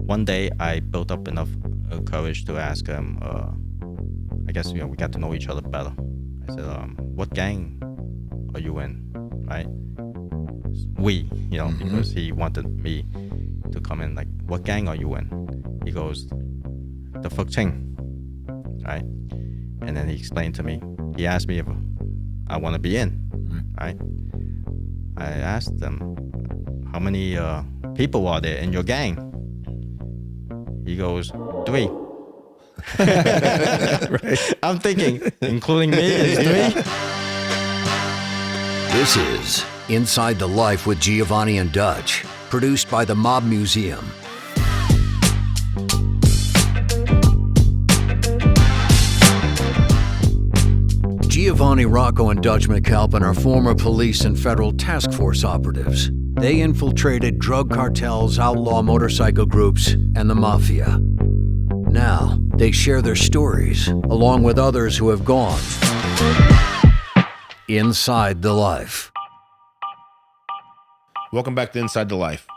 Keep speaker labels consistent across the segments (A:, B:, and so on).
A: one day I built up enough courage to ask him. I guess we got to know each other better. I said, "What gang are you in?" Right? Because he wanted me to come in. Like, what gang are you in? He goes, "The Fuk Ching." Right? And then he explained to me. He asked me if I want to be in. Right? I asked them, "How many people are there in your gang?" He goes, 3. Right. I'm thinking, including me, is 3.
B: This is Inside the Life with Giovanni and Dutch, produced by the Mob Museum. Giovanni, Rocco, and Dutch McAlpin are former police and federal task force operatives. They infiltrated drug cartels, outlaw motorcycle groups, and the mafia. Now, they share their stories, along with others who have gone inside the life.
C: Welcome back to Inside the Life.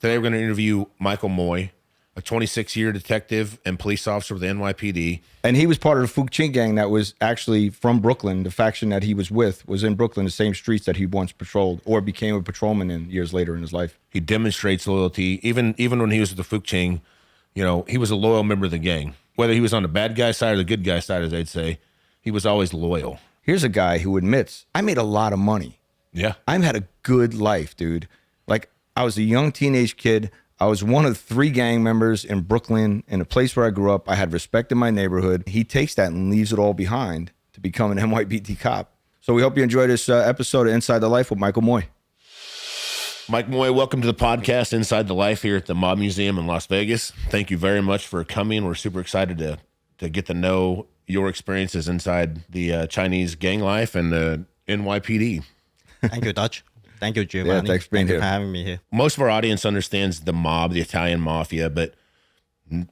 C: Today we're going to interview Michael Moy, a 26-year detective and police officer with the NYPD.
D: And he was part of the Fuk Ching gang that was actually from Brooklyn. The faction that he was with was in Brooklyn, the same streets that he once patrolled or became a patrolman in years later in his life.
C: He demonstrates loyalty. Even when he was with the Fuk Ching, he was a loyal member of the gang. Whether he was on the bad guy side or the good guy side, as they'd say, he was always loyal.
D: Here's a guy who admits, I made a lot of money.
C: Yeah.
D: I've had a good life, dude. Like, I was a young teenage kid. I was one of 3 gang members in Brooklyn, in a place where I grew up. I had respect in my neighborhood. He takes that and leaves it all behind to become an NYPD cop. So we hope you enjoy this episode of Inside the Life with Michael Moy.
C: Mike Moy, welcome to the podcast Inside the Life here at the Mob Museum in Las Vegas. Thank you very much for coming. We're super excited to get to know your experiences inside the Chinese gang life and the NYPD.
A: Thank you, Dutch. Thank you, Giovanni.
D: Yeah, thanks for being
A: Thank you
D: here.
A: for having me here.
C: Most of our audience understands the mob, the Italian mafia, but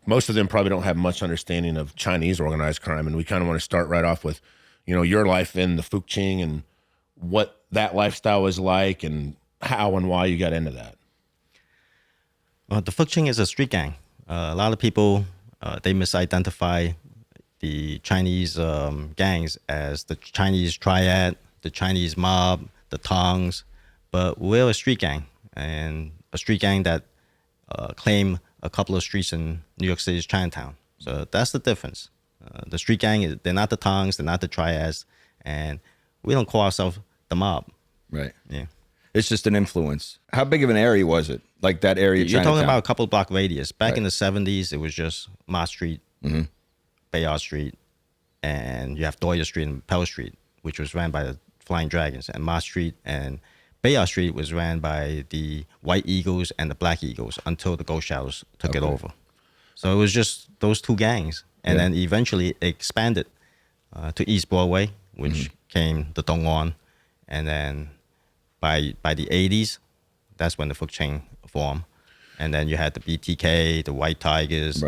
C: most of them probably don't have much understanding of Chinese organized crime. And we kind of want to start right off with, your life in the Fuk Ching and what that lifestyle was like and how and why you got into that.
A: Well, the Fuk Ching is a street gang. A lot of people, they misidentify the Chinese gangs as the Chinese Triad, the Chinese mob, the Tongs. But we're a street gang, and a street gang that claim a couple of streets in New York City's Chinatown. So that's the difference. The street gang, they're not the Tongs, they're not the Triads, and we don't call ourselves the mob.
D: Right.
A: Yeah.
D: It's just an influence. How big of an area was it? Like that area of
A: You're
D: Chinatown?
A: talking about a couple block radius. Back
D: Right.
A: in the 70s, it was just Ma Street, Bayard Street, and you have Doyer Street and Pell Street, which was ran by the Flying Dragons, and Ma Street and Bayard Street was ran by the White Eagles and the Black Eagles until the Ghost Shadows took it over. So it was just those 2 gangs. And then eventually it expanded to East Broadway, which came the Tongs. And then by the 80s, that's when the Fuk Ching formed. And then you had the BTK, the White Tigers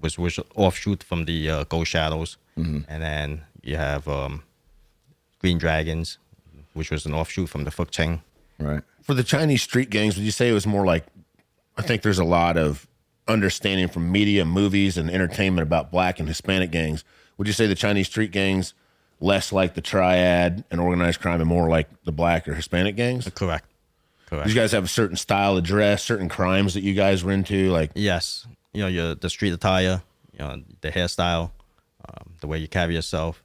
A: was offshoot from the Ghost Shadows. And then you have Green Dragons, which was an offshoot from the Fuk Ching.
D: Right.
C: For the Chinese street gangs, would you say it was more like, I think there's a lot of understanding from media, movies, and entertainment about Black and Hispanic gangs. Would you say the Chinese street gangs less like the Triad and organized crime and more like the Black or Hispanic gangs?
A: Correct.
C: Did you guys have a certain style of dress, certain crimes that you guys were into? Like,
A: Yes. The street attire, the hairstyle, the way you carry yourself.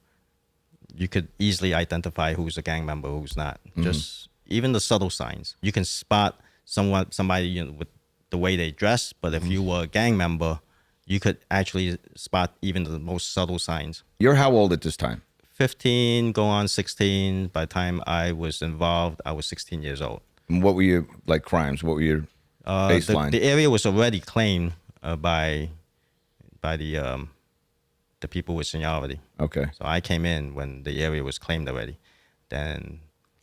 A: You could easily identify who's a gang member, who's not. Just even the subtle signs. You can spot somebody with the way they dress, but if you were a gang member, you could actually spot even the most subtle signs.
D: You're how old at this time?
A: 15, go on 16. By the time I was involved, I was 16 years old.
D: And what were your crimes? What were your baseline?
A: The area was already claimed by the people with seniority.
D: Okay.
A: So I came in when the area was claimed already. Then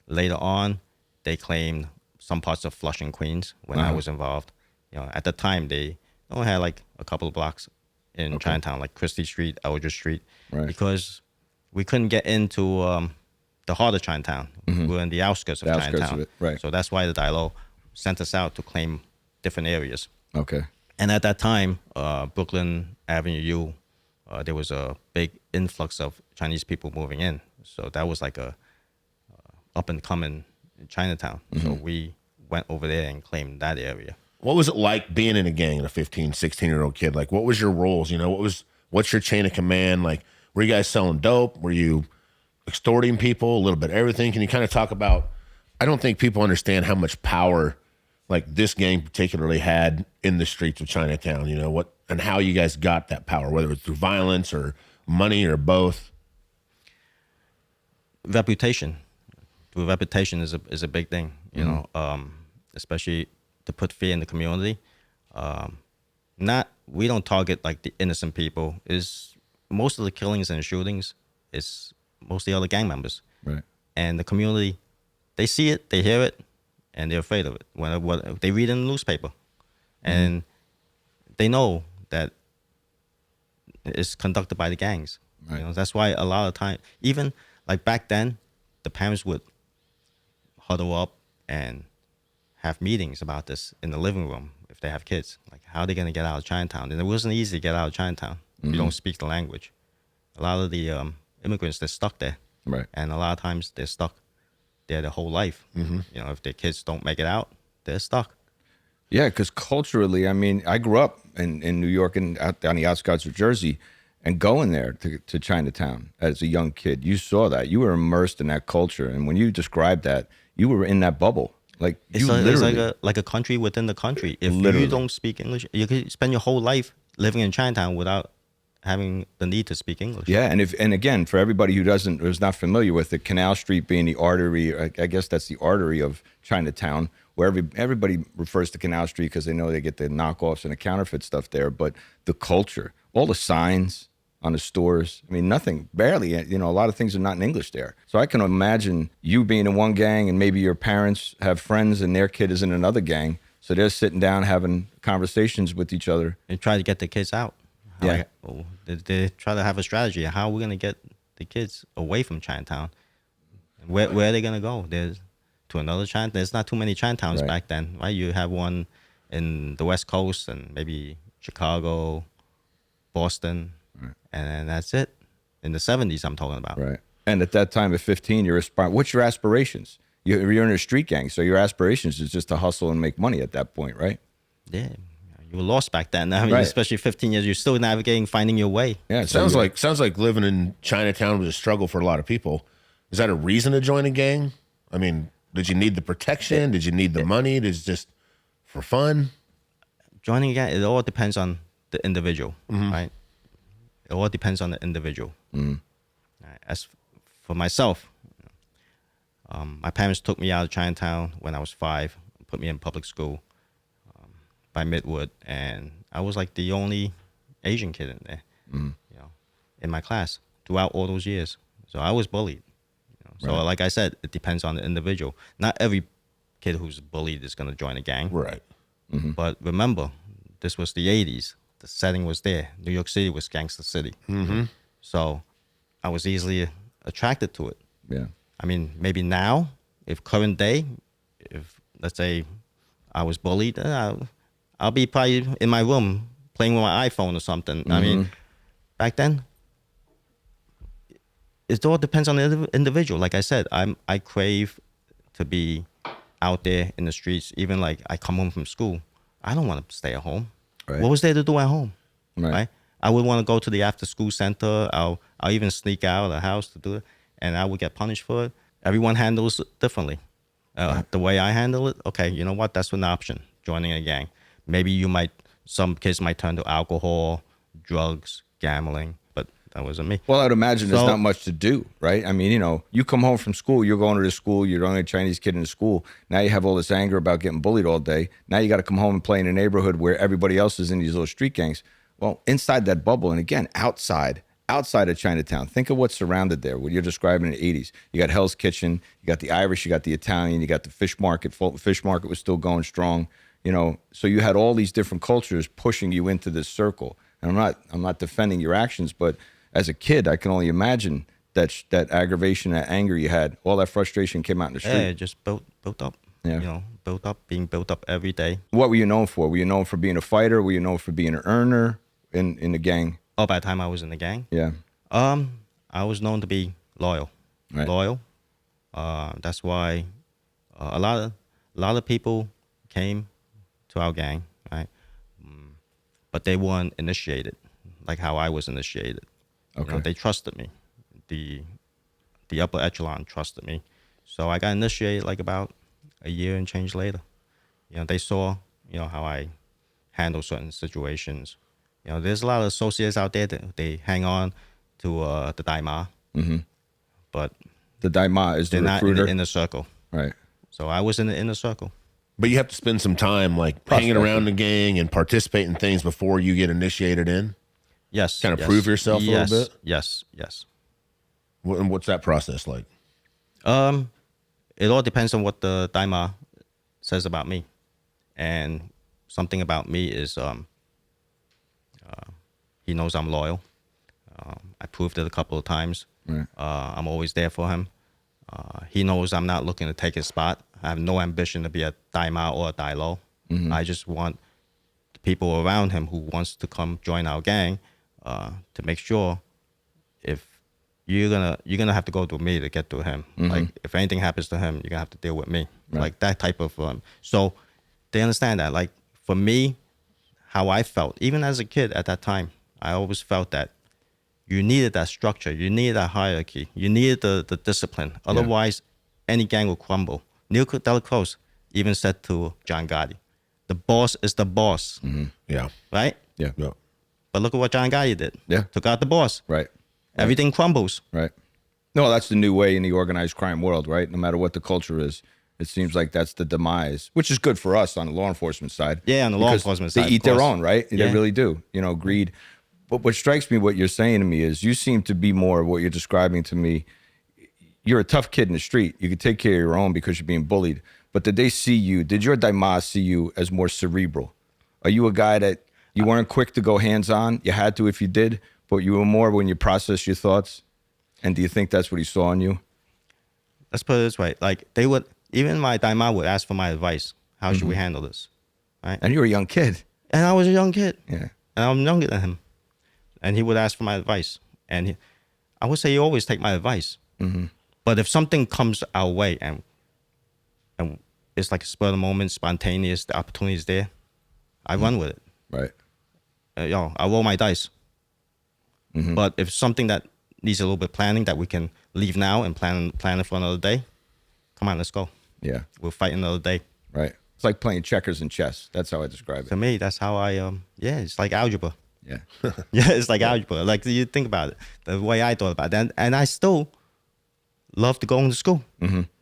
A: later on, they claimed some parts of Flushing, Queens when I was involved. At the time, they only had like a couple of blocks in Chinatown, like Christie Street, Eldridge Street, because we couldn't get into the heart of Chinatown. We were in the outskirts of
D: outskirts
A: Chinatown.
D: of it, right.
A: So that's why the Dailo sent us out to claim different areas.
D: Okay.
A: And at that time, Brooklyn Avenue U, there was a big influx of Chinese people moving in. So that was like a up and coming Chinatown. So we went over there and claimed that area.
C: What was it like being in a gang, a 15, 16-year-old kid? Like, what was your roles? You know, what's your chain of command? Like, were you guys selling dope? Were you extorting people? A little bit of everything? Can you kind of talk about, I don't think people understand how much power, like, this gang particularly had in the streets of Chinatown, you know, what and how you guys got that power, whether it was through violence or money or both.
A: Reputation. Reputation is a big thing, you know, especially to put fear in the community. We don't target like the innocent people. Is most of the killings and shootings is mostly other gang members,
D: Right.
A: and the community, they see it, they hear it, and they're afraid of it. When they read in the newspaper, and they know that it's conducted by the gangs.
D: Right.
A: You know, that's why a lot of time, even like back then, the parents would huddle up and have meetings about this in the living room if they have kids. Like, how are they going to get out of Chinatown? And it wasn't easy to get out of Chinatown. You don't speak the language. A lot of the immigrants, they're stuck there.
D: Right.
A: And a lot of times they're stuck there their whole life. You know, if their kids don't make it out, they're stuck.
D: Yeah, because culturally, I mean, I grew up in New York and out on the outskirts of Jersey, and going there to Chinatown as a young kid, you saw that. You were immersed in that culture. And when you described that, you were in that bubble. Like,
A: It's like a country within the country. If
D: Literally.
A: you don't speak English, you could spend your whole life living in Chinatown without having the need to speak English.
D: Yeah, and again, for everybody who's not familiar with it, Canal Street being the artery, I guess that's the artery of Chinatown, where everybody refers to Canal Street because they know they get the knockoffs and the counterfeit stuff there. But the culture, all the signs on the stores, I mean, nothing, barely, you know, a lot of things are not in English there. So I can imagine you being in one gang and maybe your parents have friends and their kid is in another gang. So they're sitting down having conversations with each other.
A: And try to get the kids out. They try to have a strategy. How are we going to get the kids away from Chinatown? Where are they going to go? There's to another Chinatown. There's not too many Chinatowns back then, right? You have one in the West Coast and maybe Chicago, Boston, and then that's it. In the 70s, I'm talking about.
D: Right. And at that time, at 15, you're aspiring. What's your aspirations? You're in a street gang, so your aspirations is just to hustle and make money at that point, right?
A: Yeah. You were lost back then. I mean,
D: Right.
A: especially 15 years, you're still navigating, finding your way.
D: Yeah.
C: It sounds like living in Chinatown was a struggle for a lot of people. Is that a reason to join a gang? I mean, did you need the protection? Did you need the money? Did it just for fun?
A: Joining a gang, it all depends on the individual, right? It all depends on the individual. Right. As for myself, my parents took me out of Chinatown when I was 5, put me in public school by Midwood, and I was like the only Asian kid in there, you know, in my class throughout all those years. So I was bullied. You know? So like I said, it depends on the individual. Not every kid who's bullied is going to join a gang.
C: Right.
A: But remember, this was the 80s. The setting was there. New York City was gangster city. So I was easily attracted to it.
D: Yeah.
A: I mean, maybe now, if current day, if let's say I was bullied, I'll be probably in my room playing with my iPhone or something. I mean, back then, it all depends on the individual. Like I said, I crave to be out there in the streets. Even like I come home from school, I don't want to stay at home.
D: Right.
A: What was there to do at home?
D: Right.
A: I would want to go to the after school center. I'll even sneak out of the house to do it, and I would get punished for it. Everyone handles it differently. The way I handle it, okay, you know what? That's an option. Joining a gang. Maybe some kids might turn to alcohol, drugs, gambling, but that wasn't me.
D: Well, I'd imagine there's
A: So-
D: not much to do, right? I mean, you know, you come home from school, you're going to the school, you're the only Chinese kid in the school. Now you have all this anger about getting bullied all day. Now you got to come home and play in a neighborhood where everybody else is in these little street gangs. Well, inside that bubble, and again, outside of Chinatown, think of what's surrounded there, what you're describing in the 80s. You got Hell's Kitchen, you got the Irish, you got the Italian, you got the fish market. Fulton Fish Market was still going strong, you know. So you had all these different cultures pushing you into this circle. And I'm not defending your actions, but as a kid, I can only imagine that aggravation, that anger you had, all that frustration came out in the street.
A: Yeah, it just built up.
D: Yeah.
A: You know, being built up every day.
D: What were you known for? Were you known for being a fighter? Were you known for being an earner in the gang?
A: Oh, by the time I was in the gang,
D: Yeah.
A: I was known to be loyal.
D: Right.
A: Loyal. That's why a lot of people came to our gang, right? But they weren't initiated, like how I was initiated.
D: Okay.
A: They trusted me. The upper echelon trusted me, so I got initiated like about a year and change later. They saw how I handle certain situations. There's a lot of associates out there that they hang on to the daima, but
D: The daima is the
A: they're not in
D: recruiter.
A: the inner circle.
D: Right.
A: So I was in the inner circle.
C: But you have to spend some time like hanging around the gang and participate in things before you get initiated in.
A: Yes.
C: Kind of prove yourself a little bit?
A: Yes.
C: What's that process like?
A: It all depends on what the daima says about me, and something about me is he knows I'm loyal. I proved it a couple of times.
D: Right.
A: I'm always there for him. He knows I'm not looking to take his spot. I have no ambition to be a daima or a dailo. I just want the people around him who wants to come join our gang to make sure if you're gonna have to go through me to get to him. Like if anything happens to him, you're gonna have to deal with me.
D: Right.
A: Like that type of so they understand that. Like for me, how I felt, even as a kid at that time, I always felt that you needed that structure, you needed that hierarchy, you needed the discipline. Otherwise, any gang will crumble. Neil Dellacroce even said to John Gotti, "The boss is the boss."
C: Yeah.
A: Right?
D: Yeah.
C: Yeah.
A: But look at what John Gotti did.
D: Yeah.
A: Took out the boss.
D: Right.
A: Everything crumbles.
D: Right. No, that's the new way in the organized crime world, right? No matter what the culture is, it seems like that's the demise, which is good for us on the law enforcement side.
A: Yeah, on the law
D: because
A: enforcement
D: they
A: side,
D: eat
A: of
D: their
A: course.
D: own, right? They
A: Yeah.
D: really do. Greed. But what strikes me, what you're saying to me is you seem to be more what you're describing to me. You're a tough kid in the street. You can take care of your own because you're being bullied. But did they see you? Did your daima see you as more cerebral? Are you a guy that you weren't quick to go hands on? You had to if you did, but you were more when you process your thoughts. And do you think that's what he saw in you?
A: Let's put it this way. Like they would, even my daima would ask for my advice. How should we handle this? Right?
D: And you were a young kid.
A: And I was a young kid.
D: Yeah.
A: And I'm younger than him. And he would ask for my advice. And I would say he always take my advice. But if something comes our way and it's like a spur of the moment, spontaneous, the opportunity is there, I run with it.
D: Right.
A: I roll my dice. But if something that needs a little bit planning that we can leave now and plan it for another day, come on, let's go.
D: Yeah.
A: We'll fight another day.
D: Right. It's like playing checkers and chess. That's how I describe
A: To
D: it.
A: me, that's how I it's like algebra.
D: Yeah.
A: Yeah, it's like algebra. Like you think about it, the way I thought about it, and I still love to go into school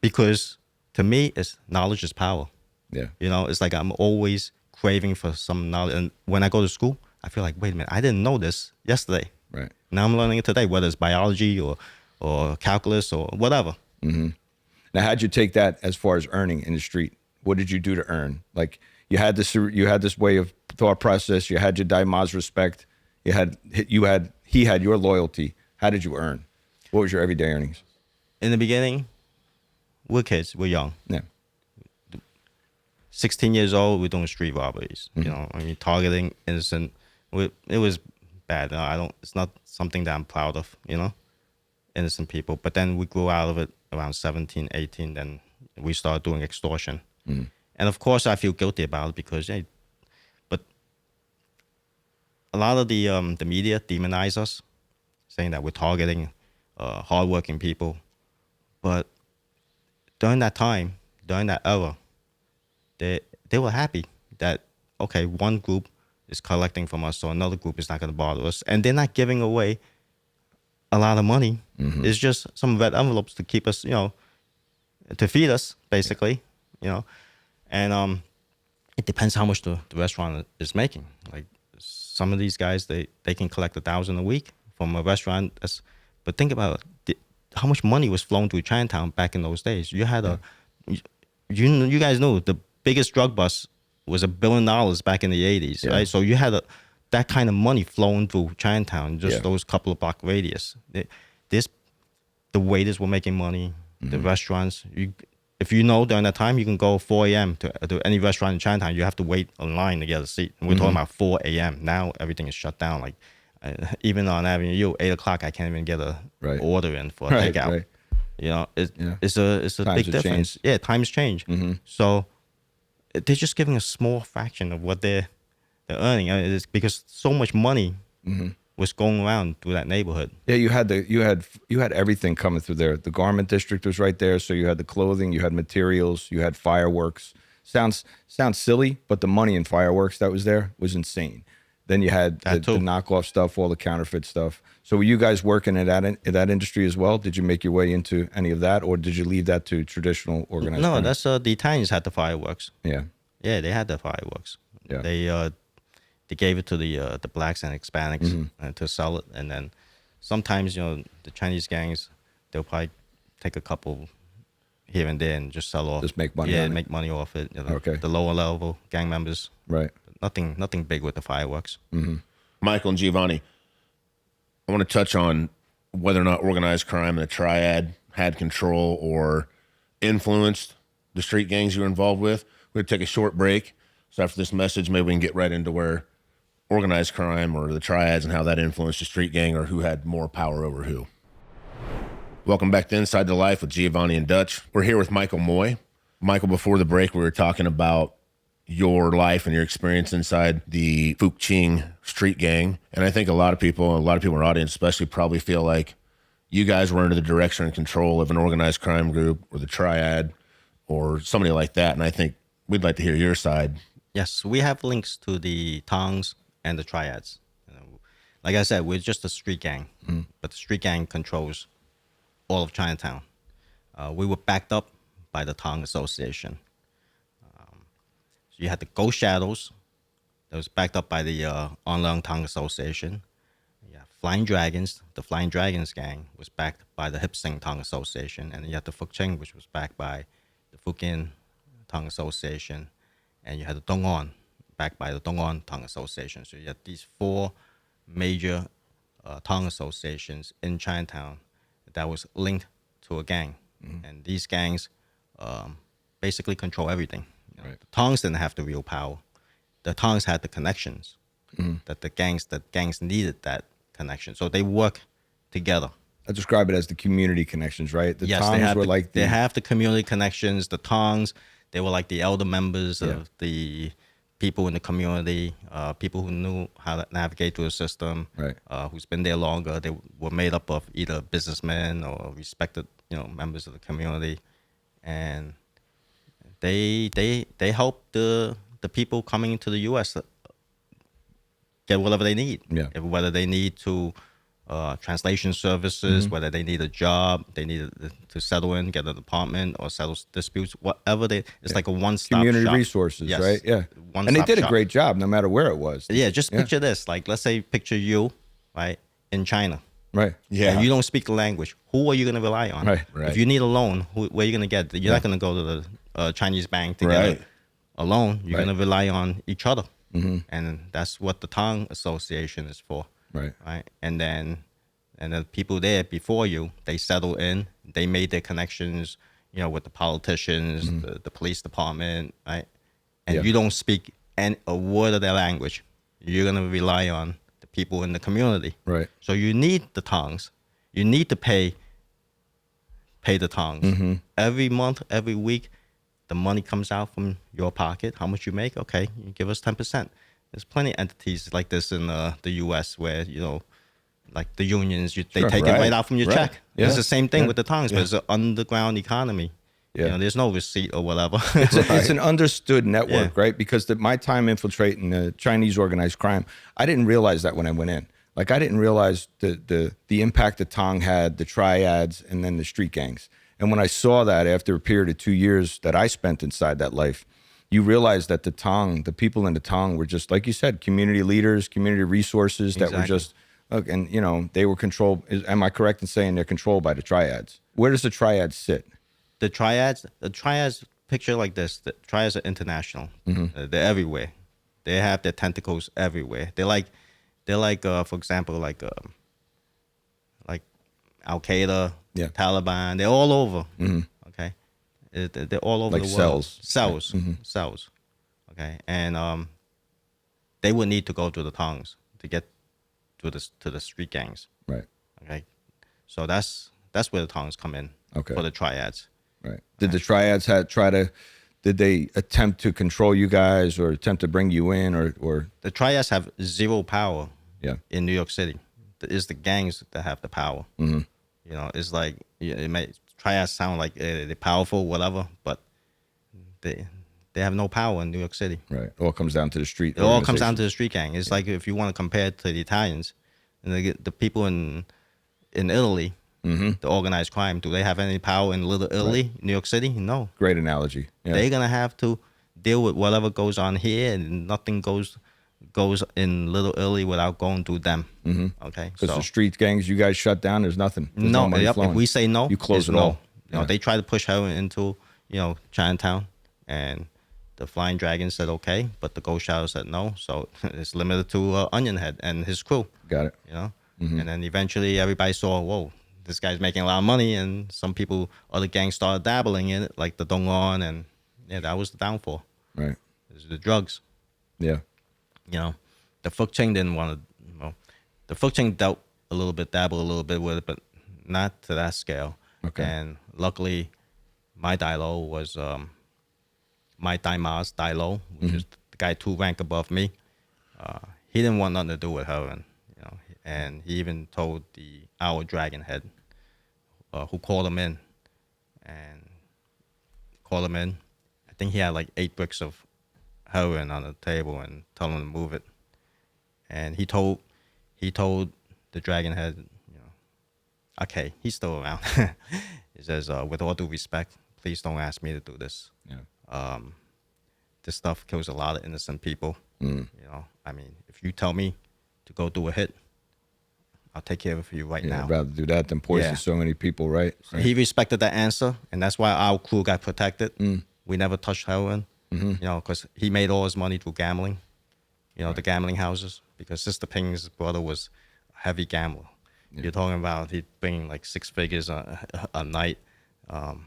A: because to me, it's knowledge is power.
D: Yeah.
A: It's like I'm always craving for some knowledge, and when I go to school, I feel like, wait a minute, I didn't know this yesterday.
D: Right.
A: Now I'm learning it today, whether it's biology or calculus or whatever.
D: Now, how'd you take that as far as earning in the street? What did you do to earn? Like you had this way of thought process. You had your daima's respect. He had your loyalty. How did you earn? What was your everyday earnings?
A: In the beginning, we're kids, we're young.
D: Yeah.
A: 16 years old, we're doing street robberies. Targeting innocent. It was bad. It's not something that I'm proud of. Innocent people. But then we grew out of it around 17, 18. Then we started doing extortion. And of course, I feel guilty about it because, but a lot of the media demonize us, saying that we're targeting hardworking people. But during that time, during that era, they were happy that, okay, one group is collecting from us, so another group is not going to bother us. And they're not giving away a lot of money. It's just some red envelopes to keep us, to feed us, basically, And it depends how much the restaurant is making. Like some of these guys, they can collect $1,000 a week from a restaurant. But think about it, how much money was flowing through Chinatown back in those days. You had you guys know the biggest drug bust was $1 billion back in the 80s, right? So you had that kind of money flowing through Chinatown, just those couple of block radius. The waiters were making money, the restaurants. if you know during that time, you can go 4 a.m. to any restaurant in Chinatown. You have to wait online to get a seat. And we're talking about 4 a.m. Now everything is shut down. Like even on Avenue U, 8 o'clock, I can't even get a order in for a takeout.
D: Right.
A: You know, it's a
D: Times
A: big
D: have
A: difference.
D: changed.
A: Yeah, times change. So they're just giving a small fraction of what they're earning. I mean, it's because so much money was going around through that neighborhood.
D: Yeah, you had everything coming through there. The garment district was right there, so you had the clothing, you had materials, you had fireworks. Sounds silly, but the money in fireworks that was there was insane. Then you had the knockoff stuff, all the counterfeit stuff. So were you guys working in that industry as well? Did you make your way into any of that, or did you leave that to traditional organized crime?
A: No, that's the Italians had the fireworks.
D: Yeah,
A: they had the fireworks.
D: Yeah.
A: They gave it to the blacks and Hispanics to sell it, and then sometimes the Chinese gangs, they'll probably take a couple here and there and just sell off.
D: Just make money.
A: Yeah,
D: on
A: make money off it.
D: Okay.
A: The lower level gang members.
D: Right.
A: Nothing big with the fireworks.
C: Michael and Giovanni, I want to touch on whether or not organized crime and the Triad had control or influenced the street gangs you were involved with. We're going to take a short break. So after this message, maybe we can get right into where organized crime or the Triads and how that influenced the street gang or who had more power over who. Welcome back to Inside the Life with Giovanni and Dutch. We're here with Michael Moy. Michael, before the break, we were talking about your life and your experience inside the Fuk Ching street gang. And I think a lot of people in our audience especially probably feel like you guys were under the direction and control of an organized crime group or the Triad or somebody like that. And I think we'd like to hear your side.
A: Yes, we have links to the Tongs and the Triads. Like I said, we're just a street gang, but the street gang controls all of Chinatown. We were backed up by the Tong Association. So you had the Ghost Shadows that was backed up by the Online Tong Association. You have Flying Dragons. The Flying Dragons gang was backed by the Hip Sing Tong Association. And then you had the Fuk Ching, which was backed by the Fukin Tong Association. And you had the Dongon, backed by the Dongon Tong Association. So you had these four major Tong associations in Chinatown that was linked to a gang. And these gangs basically control everything.
D: Right.
A: The Tongs didn't have the real power. The Tongs had the connections that the gangs needed that connection. So they work together.
D: I describe it as the community connections, right? The
A: Yes,
D: Tongs were like
A: they have the community connections. The Tongs, they were like the elder members of the people in the community, people who knew how to navigate through the system,
D: Right.
A: Who's been there longer. They were made up of either businessmen or respected, members of the community, and they help the people coming into the U.S. get whatever they need.
D: Yeah.
A: Whether they need to translation services, whether they need a job, they need to settle in, get an apartment, or settle disputes, whatever it's like a one-stop
D: community
A: shop.
D: resources,
A: Yes.
D: right? Yeah.
A: One-stop
D: And they did a
A: shop.
D: great job no matter where it was.
A: Yeah, just picture this. Like, let's say picture you, right, in China.
D: Right.
C: Yeah.
A: And you don't speak the language. Who are you going to rely on?
D: Right.
A: If you need a loan, where are you going to get it? You're not going to go to the Chinese bank to get a loan. You're going to rely on each other. And that's what the Tong Association is for.
D: Right.
A: And then the people there before you, they settled in. They made their connections, with the politicians, the police department, right? And you don't speak a word of their language. You're going to rely on the people in the community.
D: Right.
A: So you need the Tongs. You need to pay the Tongs. Every month, every week, the money comes out from your pocket. How much you make? Okay, you give us 10%. There's plenty of entities like this in the U.S. where, like the unions, they take it right out from your check.
D: Yeah.
A: It's the same thing with the Tongs, but it's an underground economy.
D: Yeah.
A: There's no receipt or whatever.
D: It's an understood network, right? Because my time infiltrating the Chinese organized crime, I didn't realize that when I went in. Like, I didn't realize the impact that Tong had, the Triads, and then the street gangs. And when I saw that after a period of 2 years that I spent inside that life, you realize that the people in the Tong were just, like you said, community leaders, community resources that were just, and they were controlled. Am I correct in saying they're controlled by the Triads? Where does the Triads sit?
A: The Triads, picture like this. The Triads are international. They're everywhere. They have their tentacles everywhere. They're like, for example, like Al Qaeda, Taliban. They're all over. Okay, They're all over
D: Like
A: the world.
D: cells.
A: Cells. Okay, and they would need to go to the Tongs to get to the street gangs.
D: Right.
A: Okay, so that's where the Tongs come in.
D: Okay.
A: For the Triads.
D: Right. Did the Triads did they attempt to control you guys or attempt to bring you in or?
A: The Triads have zero power.
D: Yeah.
A: In New York City, it's the gangs that have the power.
D: Mm-hmm.
A: You know, it's like it may Triads sound like they're powerful, whatever, but they have no power in New York City.
D: Right. It all comes down to the street.
A: It all comes down to the street gang. It's like if you want to compare it to the Italians and the people in Italy, the organized crime. Do they have any power in Little Italy, New York City? No.
D: Great analogy. Yeah.
A: They're gonna have to deal with whatever goes on here, and nothing goes in Little Italy without going through them. Okay,
D: Because the street gangs you guys shut down, there's nothing. There's
A: no,
D: money
A: if
D: flowing.
A: we say no,
D: you close
A: it's
D: it
A: no.
D: all.
A: You know, they try to push heroin into Chinatown, and the Flying Dragon said okay, but the Ghost Shadow said no. So it's limited to Onion Head and his crew.
D: Got it.
A: You know, and then eventually everybody saw, whoa, this guy's making a lot of money, and some people, other gangs started dabbling in it, like the Dongwon, and that was the downfall.
D: Right.
A: It was the drugs.
D: Yeah.
A: You know, the Fuk Ching didn't want to. The Fuk Ching dabbled a little bit with it, but not to that scale.
D: Okay.
A: And luckily, my Dailo was my Daima's Dailo, which is the guy 2 rank above me. He didn't want nothing to do with heroin, and he even told our Dragon Head, who called him in, I think he had like 8 bricks of heroin on the table and told him to move it. And he told the Dragon Head, okay, he's still around. He says, with all due respect, please don't ask me to do this.
D: Yeah.
A: This stuff kills a lot of innocent people. I mean, if you tell me to go do a hit, I'll take care of it for you now.
D: I'd rather do that than poison so many people, right?
A: So he respected that answer, and that's why our crew got protected. We never touched heroin, because he made all his money through gambling, the gambling houses, because Sister Ping's brother was a heavy gambler. You're talking about he'd bring like 6 figures a night, and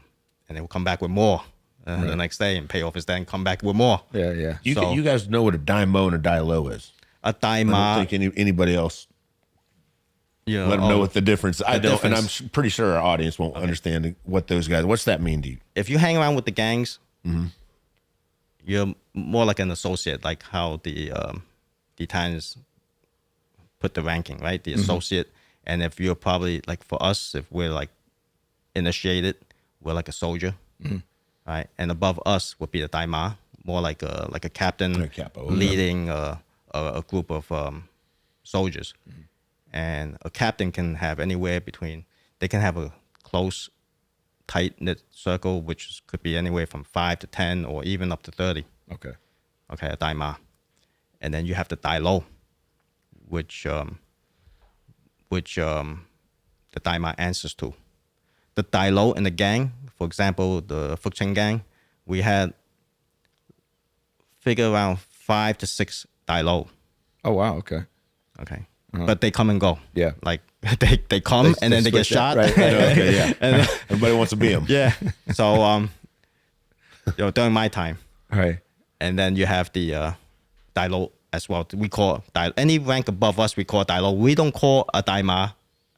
A: they would come back with more the next day and pay off his debt and come back with more.
D: Yeah, yeah.
C: You guys know what a Daimo and a Dailo is.
A: A
C: I
A: Daima.
C: don't think anybody else let them know what the difference. I don't, and I'm pretty sure our audience won't understand what those guys. What's that mean to you?
A: If you hang around with the gangs, you're more like an associate, like how the Italians put the ranking, right? The associate. And if you're probably like, for us, if we're like initiated, we're like a soldier, right? And above us would be the Daima, more like a captain, leading a group of soldiers. And a captain can have anywhere between, they can have a close, tight-knit circle, which could be anywhere from 5 to 10 or even up to 30.
D: Okay,
A: a Daima. And then you have the Dailo, which the Daima answers to. The Dailo in the gang, for example, the Fuk Ching gang, we had figure around 5 to 6 Dailo.
D: Oh, wow, okay.
A: Okay. But they come and go.
D: Yeah.
A: Like they come and then they get
D: switch
A: shot.
D: Right.
C: Okay, yeah. And everybody wants to be him.
A: Yeah. So during my time.
D: Right.
A: And then you have the Dailo as well. We call any rank above us, we call Dailo. We don't call a Daima,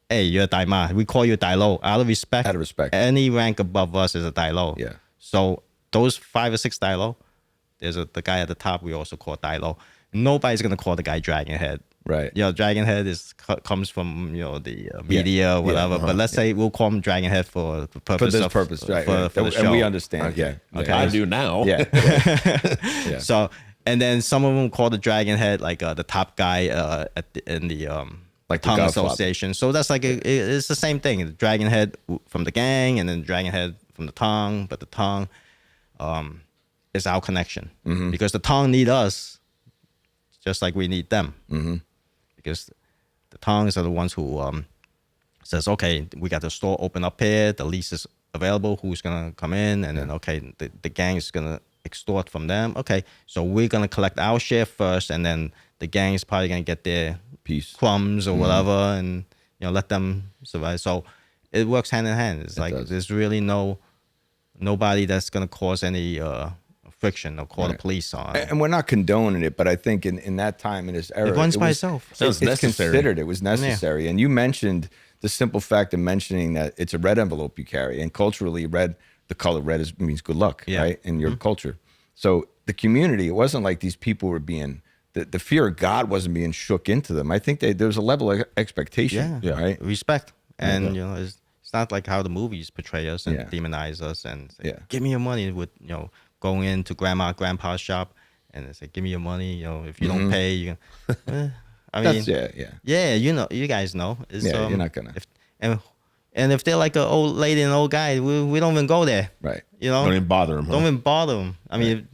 A: hey, you're a Daima. We call you Dailo out of respect.
D: Out of respect.
A: Any rank above us is a Dailo.
D: Yeah.
A: So those 5 or 6 Dailo, there's the guy at the top we also call Dailo. Nobody's gonna call the guy Dragon Head.
D: Right.
A: Dragon Head comes from the media or whatever. But let's say we'll call him Dragon Head for the purpose
D: right.
A: for the show.
D: And we understand.
C: Okay.
A: Okay.
C: I do now.
D: Yeah. Yeah.
A: So, and then some of them call the Dragon Head like the top guy in the
D: Like the
A: Tong
D: Godfather.
A: Association. So that's like it's the same thing. The Dragon Head from the gang, and then Dragon Head from the Tong. But the Tong is our connection because the Tong need us just like we need them. Because the Tongs are the ones who says, okay, we got the store open up here, the lease is available, who's gonna come in, and then okay, the gang is gonna extort from them. Okay, so we're gonna collect our share first, and then the gang is probably gonna get their
D: Piece.
A: crumbs or whatever, and let them survive. So it works hand in hand. It's like
D: does.
A: there's really no Nobody that's gonna cause any friction or call the police on.
D: And we're not condoning it, but I think in that time, in this era,
A: It runs by
D: was,
A: itself.
C: Sounds
D: it's
C: necessary.
D: considered, it was necessary. And you mentioned the simple fact of mentioning that it's a red envelope you carry, and culturally, red, the color red means good luck, right, in your culture. So the community, it wasn't like these people were being, the fear of God wasn't being shook into them. I think there was a level of expectation, right?
A: Respect, and you know, it's not like how the movies portray us and demonize us and say, give me your money, with going into grandpa's shop and they say, give me your money, if you don't pay, you I mean, you guys know, it's,
D: you're not gonna,
A: and if they're like an old lady and old guy, we don't even go there,
D: right?
C: Don't even bother them.
A: Don't even bother them. I mean,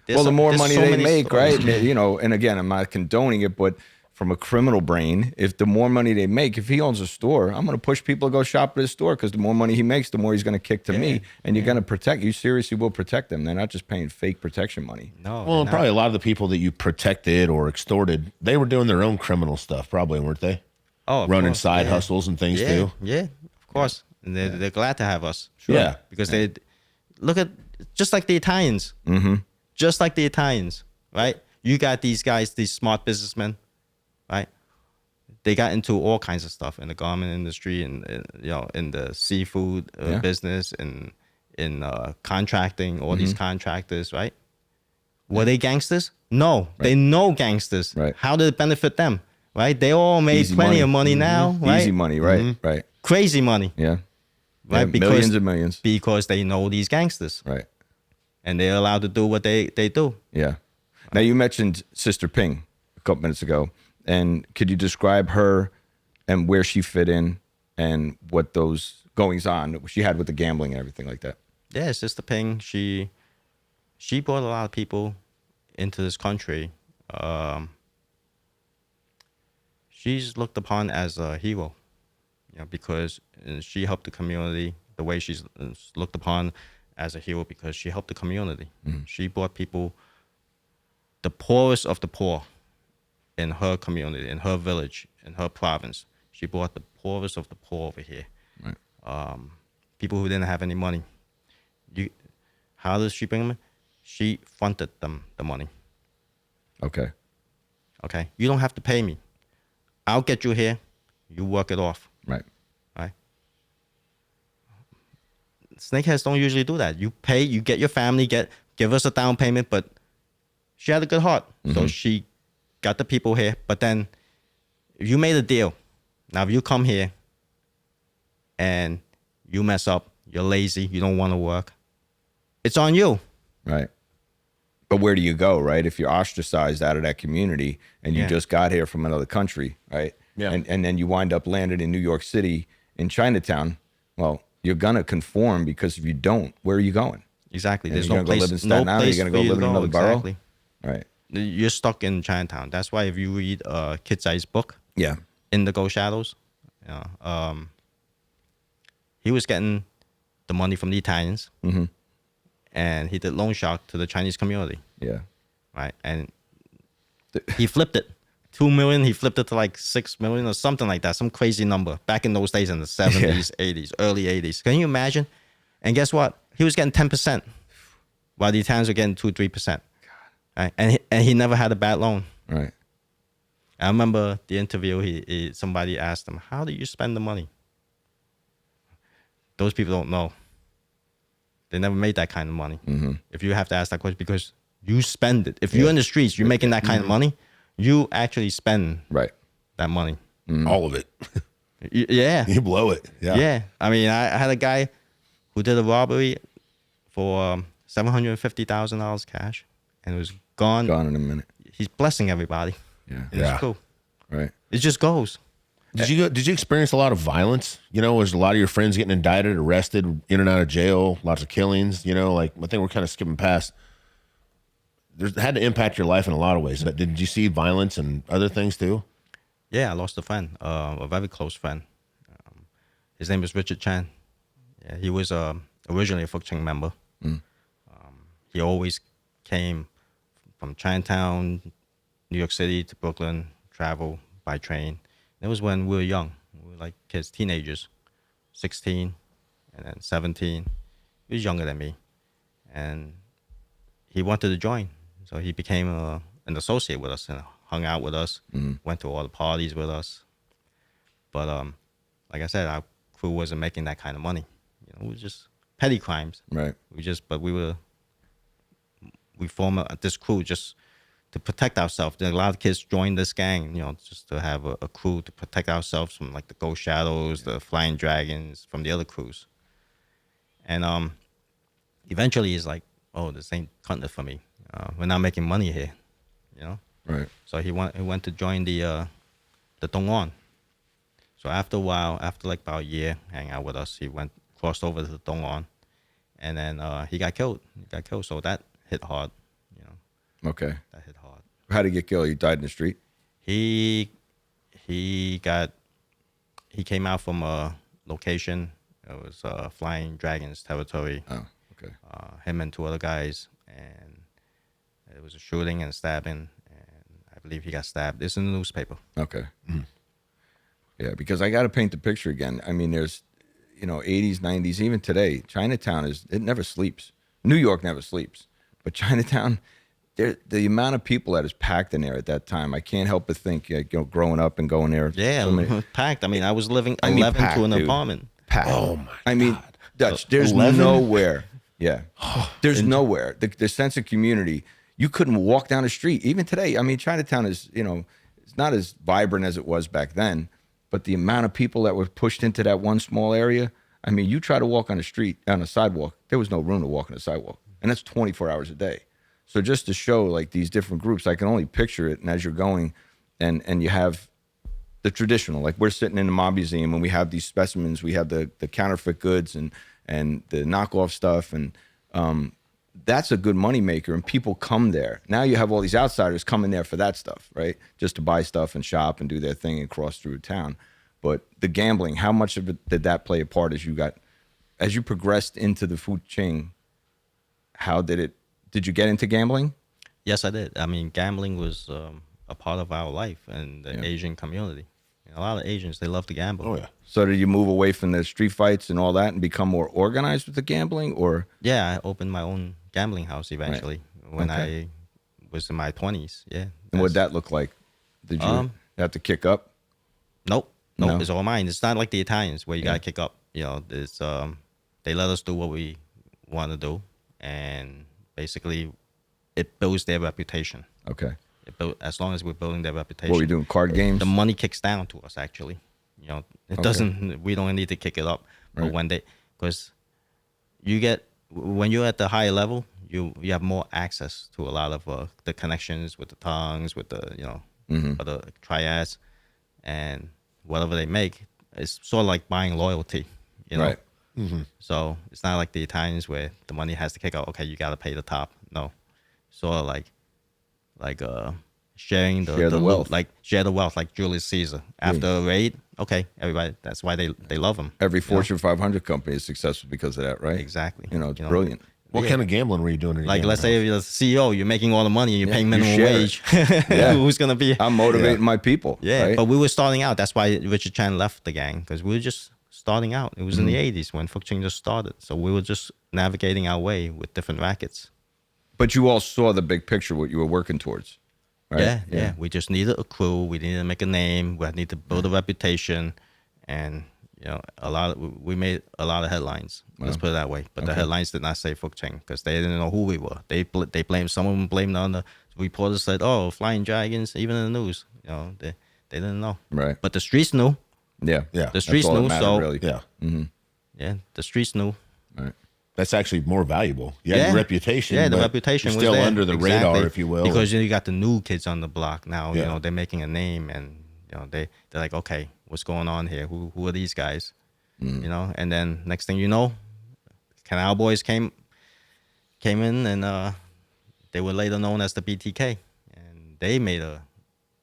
D: well, the more money they make,
A: stories.
D: right? And again, I'm not condoning it, but from a criminal brain, if the more money they make, if he owns a store, I'm going to push people to go shop at his store, because the more money he makes, the more he's going to kick to me, and you're going to protect. You seriously will protect them. They're not just paying fake protection money.
A: No.
C: Well, probably a lot of the people that you protected or extorted, they were doing their own criminal stuff, probably, weren't they?
A: Oh,
C: running side hustles and things too.
A: Yeah, of course. And they're glad to have us.
C: Sure. Yeah,
A: because they look at just like the Italians. Just like the Italians, right? You got these guys, these smart businessmen, right? They got into all kinds of stuff in the garment industry, and in the seafood business, and in contracting. All these contractors, right? Were they gangsters? No, they know gangsters.
D: Right.
A: How did it benefit them? Right? They all made plenty of money now. Right?
D: Easy money, right? Right.
A: Crazy money.
D: Yeah.
A: Right.
D: Because, millions and millions.
A: Because they know these gangsters.
D: Right.
A: And they're allowed to do what they do.
D: Yeah. Now, you mentioned Sister Ping a couple minutes ago. And could you describe her and where she fit in and what those goings on she had with the gambling and everything like that?
A: Yeah, Sister Ping, she brought a lot of people into this country. She's looked upon as a hero, because she helped the community the way she's looked upon as a hero, because she helped the community. She brought people, the poorest of the poor, in her community, in her village, in her province. She brought the poorest of the poor over here. Right. People who didn't have any money. How does she bring them in? She fronted them the money. Okay. You don't have to pay me. I'll get you here. You work it off. Right. Snakeheads don't usually do that. You pay, you get your family, give us a down payment, but she had a good heart. So she got the people here. But then if you made a deal, now if you come here and you mess up, you're lazy, you don't want to work, it's on you. Right. But where do you go, right? If you're ostracized out of that community and you just got here from another country, right? Yeah. And then you wind up landed in New York City, in Chinatown, well, you're going to conform, because if you don't, where are you going? Exactly. There's no place. Go live in Staten Island, you're going to go live in another borough. Right. You're stuck in Chinatown. That's why if you read Kid Size book, Indigo Shadows, he was getting the money from the Italians, and he did loan shark to the Chinese community. Yeah. Right. And he flipped it. 2 million, he flipped it to like 6 million or something like that, some crazy number back in those days, in the 70s, 80s, early 80s. Can you imagine? And guess what? He was getting 10%, while the Italians were getting 2-3%. Right? And he never had a bad loan. Right. I remember the interview, somebody asked him, how do you spend the money? Those people don't know. They never made that kind of money. If you have to ask that question, because you spend it. If you're in the streets, you're making that kind of money, you actually spend that money.
C: All of it.
A: Yeah.
C: You blow it.
A: Yeah. I mean, I had a guy who did a robbery for $750,000 cash, and it was gone. Gone in a minute. He's blessing everybody. Yeah. It's cool. Right. It just goes.
C: Did you experience a lot of violence? Was a lot of your friends getting indicted, arrested, in and out of jail, lots of killings? Like, I think we're kind of skipping past. It had to impact your life in a lot of ways. But did you see violence and other things too?
A: Yeah, I lost a friend, a very close friend. His name is Richard Chan. Yeah, he was originally a Fuk Ching member. He always came from Chinatown, New York City to Brooklyn, travel by train. It was when we were young. We were like kids, teenagers, 16 and then 17. He was younger than me, and he wanted to join. So he became an associate with us and hung out with us, went to all the parties with us. But like I said, our crew wasn't making that kind of money. You know, it was just petty crimes.
D: Right.
A: We formed this crew just to protect ourselves. A lot of kids joined this gang, you know, just to have a crew to protect ourselves from like the Ghost Shadows, the Flying Dragons, from the other crews. And eventually he's like, oh, this ain't cutting it for me. We're not making money here, you know?
D: Right.
A: So he went to join the Tongs. So after a while, after like about a year hanging out with us, he crossed over to the Tongs, and then he got killed. So that hit hard, you know.
D: Okay.
A: That hit hard.
D: How did he get killed? He died in the street?
A: He came out from a location. It was Flying Dragons territory.
D: Oh, okay.
A: Him and two other guys, and it was a shooting and stabbing, and I believe he got stabbed. It's in the newspaper.
D: Okay. Yeah, because I got to paint the picture again. I mean, there's, 80s, 90s, even today, Chinatown it never sleeps. New York never sleeps. But Chinatown, the amount of people that is packed in there at that time, I can't help but think, growing up and going there.
A: Yeah,
D: so many,
A: packed. I mean, I was living 11
D: packed,
A: to an
D: dude.
A: apartment.
D: Packed.
C: Oh, my
D: I mean,
C: God.
D: Dutch, there's
C: 11?
D: nowhere. Yeah. There's nowhere. The sense of community, you couldn't walk down the street. Even today, I mean, Chinatown is, it's not as vibrant as it was back then, but the amount of people that were pushed into that one small area, I mean, you try to walk on a sidewalk, there was no room to walk on the sidewalk. And that's 24 hours a day. So just to show like these different groups, I can only picture it. And as you're going and you have the traditional, like we're sitting in the mob museum and we have these specimens, we have the counterfeit goods and the knockoff stuff. And that's a good moneymaker, and people come there. Now you have all these outsiders coming there for that stuff, right? Just to buy stuff and shop and do their thing and cross through town. But the gambling, how much of it did that play a part as you progressed into the Fuk Ching? How did you get into gambling?
A: Yes, I did. I mean, gambling was a part of our life and the Asian community. A lot of Asians, they love to gamble.
C: Oh, yeah.
D: So did you move away from the street fights and all that and become more organized with the gambling, or?
A: Yeah, I opened my own gambling house eventually when I was in my 20s. Yeah.
D: And what'd that look like? Did you have to kick up?
A: Nope.
D: No?
A: It's all mine. It's not like the Italians where you got to kick up. It's they let us do what we want to do, and basically it builds their reputation.
D: Okay.
A: As long as we're building their reputation.
D: What were you doing, card games?
A: The money kicks down to us, actually. It doesn't, we don't need to kick it up.
D: Right.
A: But because when you're at the higher level, you have more access to a lot of the connections with the Tongs, with the, other Triads, and whatever they make, it's sort of like buying loyalty,
D: Right.
A: So it's not like the Italians where the money has to kick out. Okay, you got to pay the top. No, sort of like sharing the
D: wealth.
A: loot, like share the wealth, like Julius Caesar. After a raid, okay, everybody. That's why they love him.
D: Every Fortune 500 company is successful because of that, right?
A: Exactly.
D: It's brilliant.
C: What kind of gambling were you doing? In your
A: Like,
C: gambling
A: let's say
C: house?
A: you're the CEO, you're making all the money, you're paying minimum
D: share it.
A: wage.
D: Yeah.
A: Who's gonna be?
D: I'm motivating my people.
A: Yeah,
D: right?
A: but we were starting out. That's why Richard Chan left the gang, because we were just starting out. It was in the 80s when Fuk Ching just started. So we were just navigating our way with different rackets.
D: But you all saw the big picture, what you were working towards, right?
A: Yeah. We just needed a crew. We needed to make a name. We need to build a reputation, and we made a lot of headlines. Let's put it that way. But the headlines did not say Fuk Ching because they didn't know who we were. They blamed someone blamed on the reporters said, "Oh, Flying Dragons," even in the news. They didn't know.
D: Right.
A: But the streets knew.
D: Yeah.
C: Yeah.
A: The streets
D: That's all
A: knew.
D: that mattered,
A: So
D: really.
C: Yeah.
A: yeah, the streets knew.
D: Right.
C: That's actually more valuable. You had the reputation.
A: Yeah, the
C: but
A: reputation
C: you're
A: was
C: still
A: there.
C: under the
A: Exactly.
C: radar, if you will.
A: Because you got the new kids on the block now.
C: Yeah.
A: They're making a name, and they're like, okay, what's going on here? Who are these guys? And then next thing you know, Canal Boys came in, and they were later known as the BTK, and they made a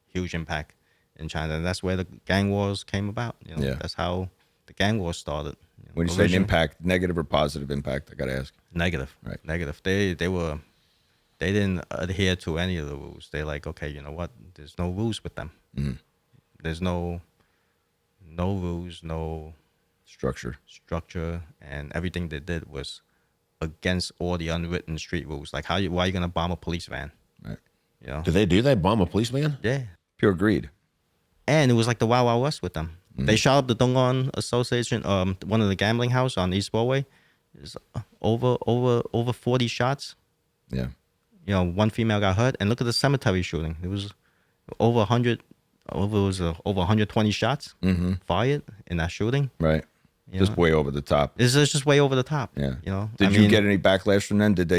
A: huge impact in China. And that's where the gang wars came about.
D: Yeah.
A: That's how the gang wars started.
D: When you say an impact, negative or positive impact, I got to ask.
A: Negative.
D: Right.
A: Negative. They didn't adhere to any of the rules. They're like, okay, you know what? There's no rules with them. There's no rules, no
D: Structure.
A: structure, and everything they did was against all the unwritten street rules. Like why are you gonna bomb a police van?
D: Right.
A: You know?
C: Do they do that? Bomb a policeman?
A: Yeah.
D: Pure greed.
A: And it was like the Wild Wild West with them. They shot up the Dongwon Association, one of the gambling house on East Broadway. It's over 40 shots.
D: Yeah.
A: You know, one female got hurt. And look at the cemetery shooting. It was over 120 shots fired in that shooting.
D: Right.
A: You
D: Just
A: know?
D: way over the top.
A: It's just way over the top.
D: Yeah.
A: You know.
D: Did you get any backlash from them? Did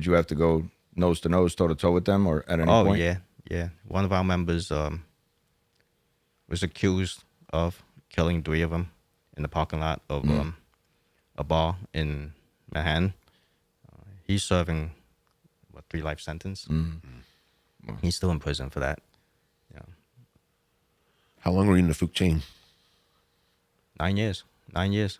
D: you have to go nose to nose, toe to toe with them, or at any point?
A: Oh yeah. One of our members was accused of killing 3 of them in the parking lot of a bar in Manhattan. He's serving 3 life sentence. He's still in prison for that. Yeah.
C: How long were you in the Fuk Ching?
A: 9 years. 9 years.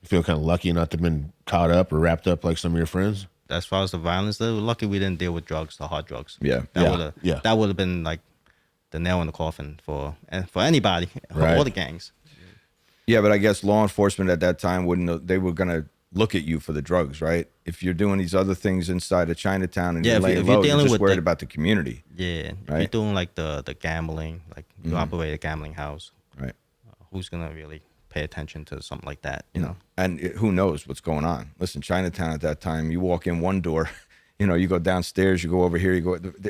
C: You feel kind of lucky not to have been caught up or wrapped up like some of your friends?
A: As far as the violence, they were lucky we didn't deal with drugs, the hard drugs.
D: Yeah.
A: That would have been like the nail in the coffin for anybody,
C: Right.
A: all the gangs.
D: Yeah, but I guess law enforcement at that time they were gonna look at you for the drugs, right? If you're doing these other things inside of Chinatown and
A: Yeah,
D: you're
A: if
D: laying
A: you're
D: low, you're
A: dealing
D: just
A: with
D: worried
A: the-
D: about the community.
A: Yeah, if you're
D: Right.
A: doing like the gambling, like you operate a gambling house,
D: Right.
A: who's gonna really pay attention to something like that? You know.
D: And who knows what's going on? Listen, Chinatown at that time, you walk in one door, you go downstairs, you go over here,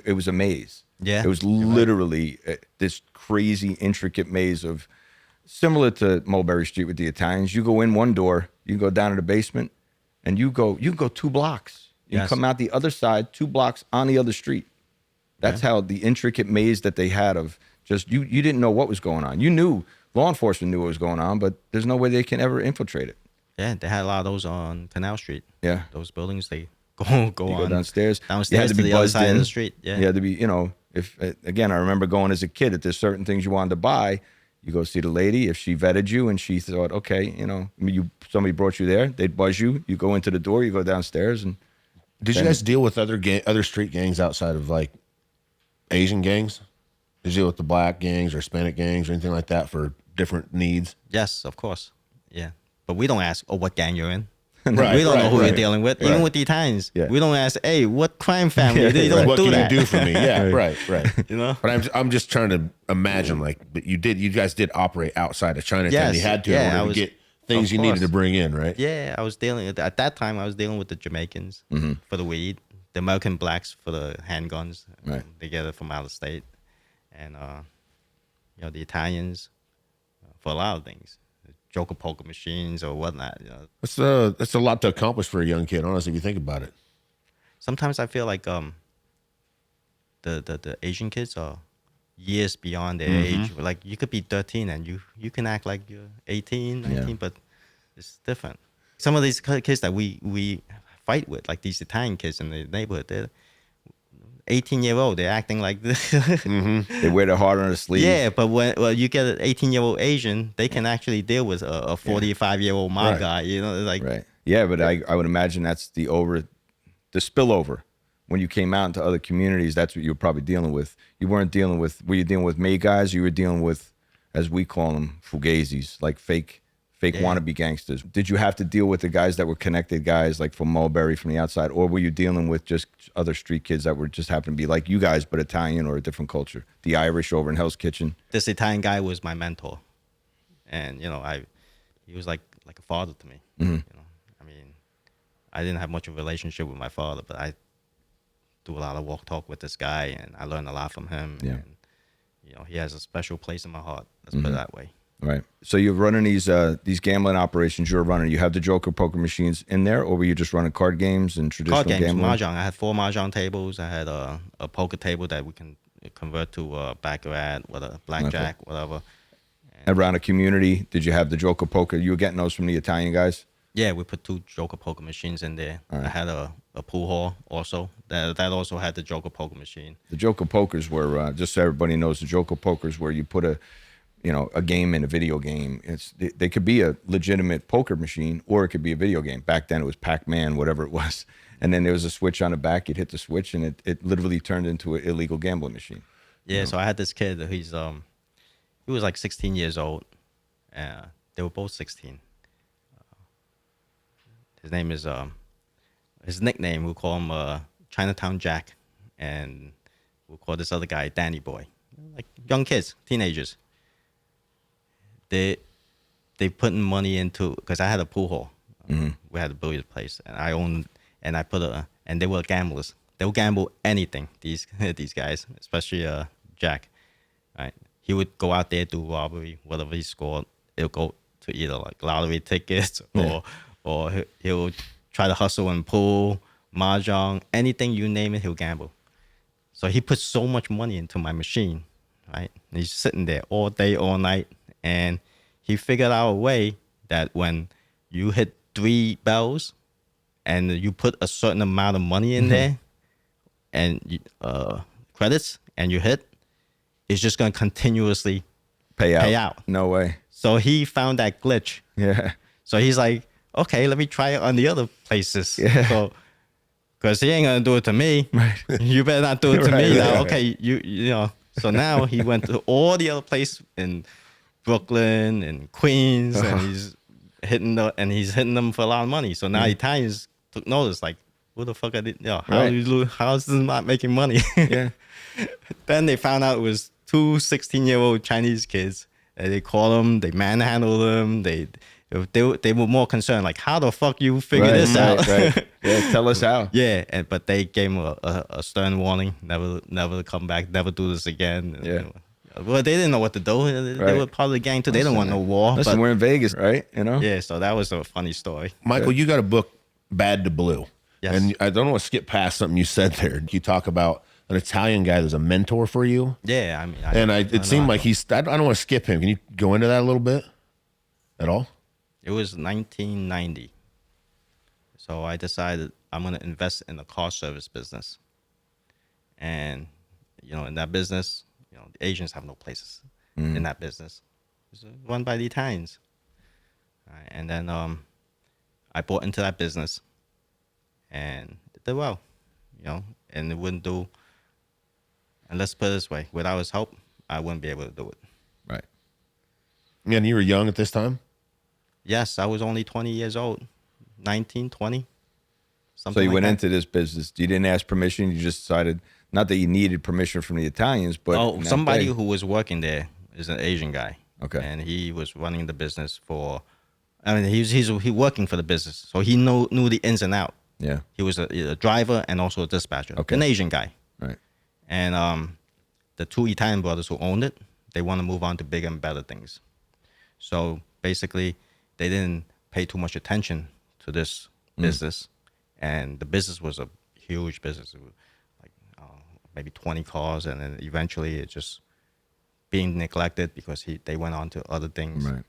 D: it was a maze.
A: Yeah.
D: It was literally this crazy, intricate maze of, similar to Mulberry Street with the Italians. You go in one door, you go down to the basement, and you can go 2 blocks. You
A: Yes.
D: come out the other side, 2 blocks on the other street. That's how the intricate maze that they had of just, you didn't know what was going on. You knew, law enforcement knew what was going on, but there's no way they can ever infiltrate it.
A: Yeah, they had a lot of those on Canal Street.
D: Yeah.
A: Those buildings, they go
D: You go downstairs. You had
A: downstairs to the other
D: buzzed
A: side
D: in.
A: of the street. Yeah.
D: You had to be, if again, I remember going as a kid, if there's certain things you wanted to buy, you go see the lady. If she vetted you and she thought, okay, somebody brought you there, they'd buzz you. You go into the door, you go downstairs, and
C: Did you guys deal with other street gangs outside of like Asian gangs? Did you deal with the black gangs or Hispanic gangs or anything like that for different needs?
A: Yes, of course. Yeah. But we don't ask, what gang you're in.
C: Right,
A: We don't know who
C: right.
A: you're dealing with. Even with the Italians,
D: Yeah.
A: we don't ask, hey, what crime family? They don't
C: What
A: do
C: can
A: that.
C: you do for me? Yeah, right.
A: You know?
C: But I'm just trying to imagine, like, but you guys did operate outside of Chinatown.
A: Yes,
C: You had to
A: yeah,
C: in
A: I
C: order
A: was-
C: to get things
A: of
C: you needed
A: course.
C: to bring in, right?
A: Yeah, at that time, I was dealing with the Jamaicans for the weed, the American blacks for the handguns.
D: Right.
A: They get it from out of state. And, the Italians for a lot of things. Joker poker machines or whatnot.
C: That's a lot to accomplish for a young kid, honestly, if you think about it.
A: Sometimes I feel like the Asian kids are years beyond their age. Like you could be 13 and you can act like you're 18, 19,
D: Yeah.
A: but it's different. Some of these kids that we fight with, like these Italian kids in the neighborhood, they're 18-year-old. They're acting like this.
D: they wear their heart on their sleeve.
A: Yeah, but when you get an 18-year-old Asian, they can actually deal with a 45-year-old mob
C: Right.
A: guy. It's like
D: Right. Yeah, but I would imagine that's the spillover. When you came out into other communities, that's what you were probably dealing with. You weren't dealing with, were you dealing with May guys? You were dealing with, as we call them, fugazis, like fake wannabe gangsters. Did you have to deal with the guys that were connected guys, like from Mulberry, from the outside? Or were you dealing with just other street kids that were just happened to be like you guys, but Italian or a different culture? The Irish over in Hell's Kitchen.
A: this Italian guy was my mentor, and he was like a father to me. I mean, I didn't have much of a relationship with my father, but I do a lot of walk talk with this guy, and I learned a lot from him.
D: Yeah.
A: And he has a special place in my heart. Let's put it that way.
D: Right. So you're running these gambling operations. You're running. You have the Joker poker machines in there, or were you just running card games and traditional
A: Card games,
D: gambling?
A: mahjong. I had 4 mahjong tables. I had a poker table that we can convert to baccarat, blackjack, whatever.
D: Around a community, did you have the Joker poker? You were getting those from the Italian guys?
A: Yeah, we put 2 Joker poker machines in there. I had a pool hall also. That also had the Joker poker machine.
D: The Joker pokers were, just so everybody knows, the Joker pokers where you put a game in a video game. They could be a legitimate poker machine, or it could be a video game. Back then it was Pac-Man, whatever it was. And then there was a switch on the back. You'd hit the switch, and it literally turned into an illegal gambling machine.
A: Yeah, so I had this kid. He was like 16 years old. They were both 16. His name is his nickname, we'll call him Chinatown Jack, and we'll call this other guy Danny Boy. Like young kids, teenagers. They putting money into, because I had a pool hall. We had a billiard place, and I owned, and I put and they were gamblers. They would gamble anything. These guys, especially Jack, right? He would go out there, do robbery, whatever he scored, it'll go to either like lottery tickets or he'll try to hustle in pool, mahjong, anything you name it, he'll gamble. So he put so much money into my machine, right? And he's sitting there all day, all night, and he figured out a way that when you hit 3 bells and you put a certain amount of money in there and credits and you hit, it's just going to continuously
D: Pay out.
A: pay out.
D: No way.
A: So he found that glitch.
D: Yeah.
A: So he's like, okay, let me try it on the other places.
D: Yeah.
A: So, because he ain't gonna do it to me.
D: Right.
A: You better not do it to
D: Right,
A: me now.
D: right.
A: Okay, you know. So now he went to all the other places in Brooklyn and Queens, and he's hitting them for a lot of money. So now Italians took notice, like, who the fuck are they? How is this not making money?
D: Yeah.
A: Then they found out it was 2 16-year-old Chinese kids. And they called them, they manhandled them. They were more concerned, like, how the fuck you figure this out?
D: Right. Yeah. Tell us how.
A: Yeah, but they gave him a stern warning, never to come back, never do this again.
D: Yeah.
A: Well, they didn't know what to do. They were part of the gang too. They didn't want no war.
D: Listen,
A: but
D: we're in Vegas, right? You know?
A: yeah, so that was a funny story.
C: Michael, you got a book, Bad to Blue.
A: Yes.
C: And I don't want to skip past something you said there. You talk about an Italian guy that's a mentor for you.
A: Yeah, I mean,
C: It seemed like I don't want to skip him. Can you go into that a little bit at all?
A: it was 1990. So I decided I'm going to invest in the car service business. And, in that business, the Asians have no places in that business. It's run by the Italians. All right, and then I bought into that business and it did well, and it wouldn't do, and let's put it this way, without his help, I wouldn't be able to do it.
D: Right.
C: Yeah, and you were young at this time?
A: Yes, I was only 20 years old, 19, 20.
D: So
A: Something
D: you
A: like
D: went
A: that.
D: into this business. You didn't ask permission. You just decided, not that you needed permission from the Italians, but in that
A: Somebody
D: day-
A: who was working there is an Asian guy.
D: Okay.
A: And he was running the business for, he's working for the business, so he knew the ins and out.
D: Yeah.
A: He was a driver and also a dispatcher.
D: Okay.
A: An Asian guy.
D: Right.
A: And the 2 Italian brothers who owned it, they want to move on to bigger and better things. So basically, they didn't pay too much attention to this business, and the business was a huge business. It was like maybe 20 cars, and then eventually it just being neglected because they went on to other things,
D: Right.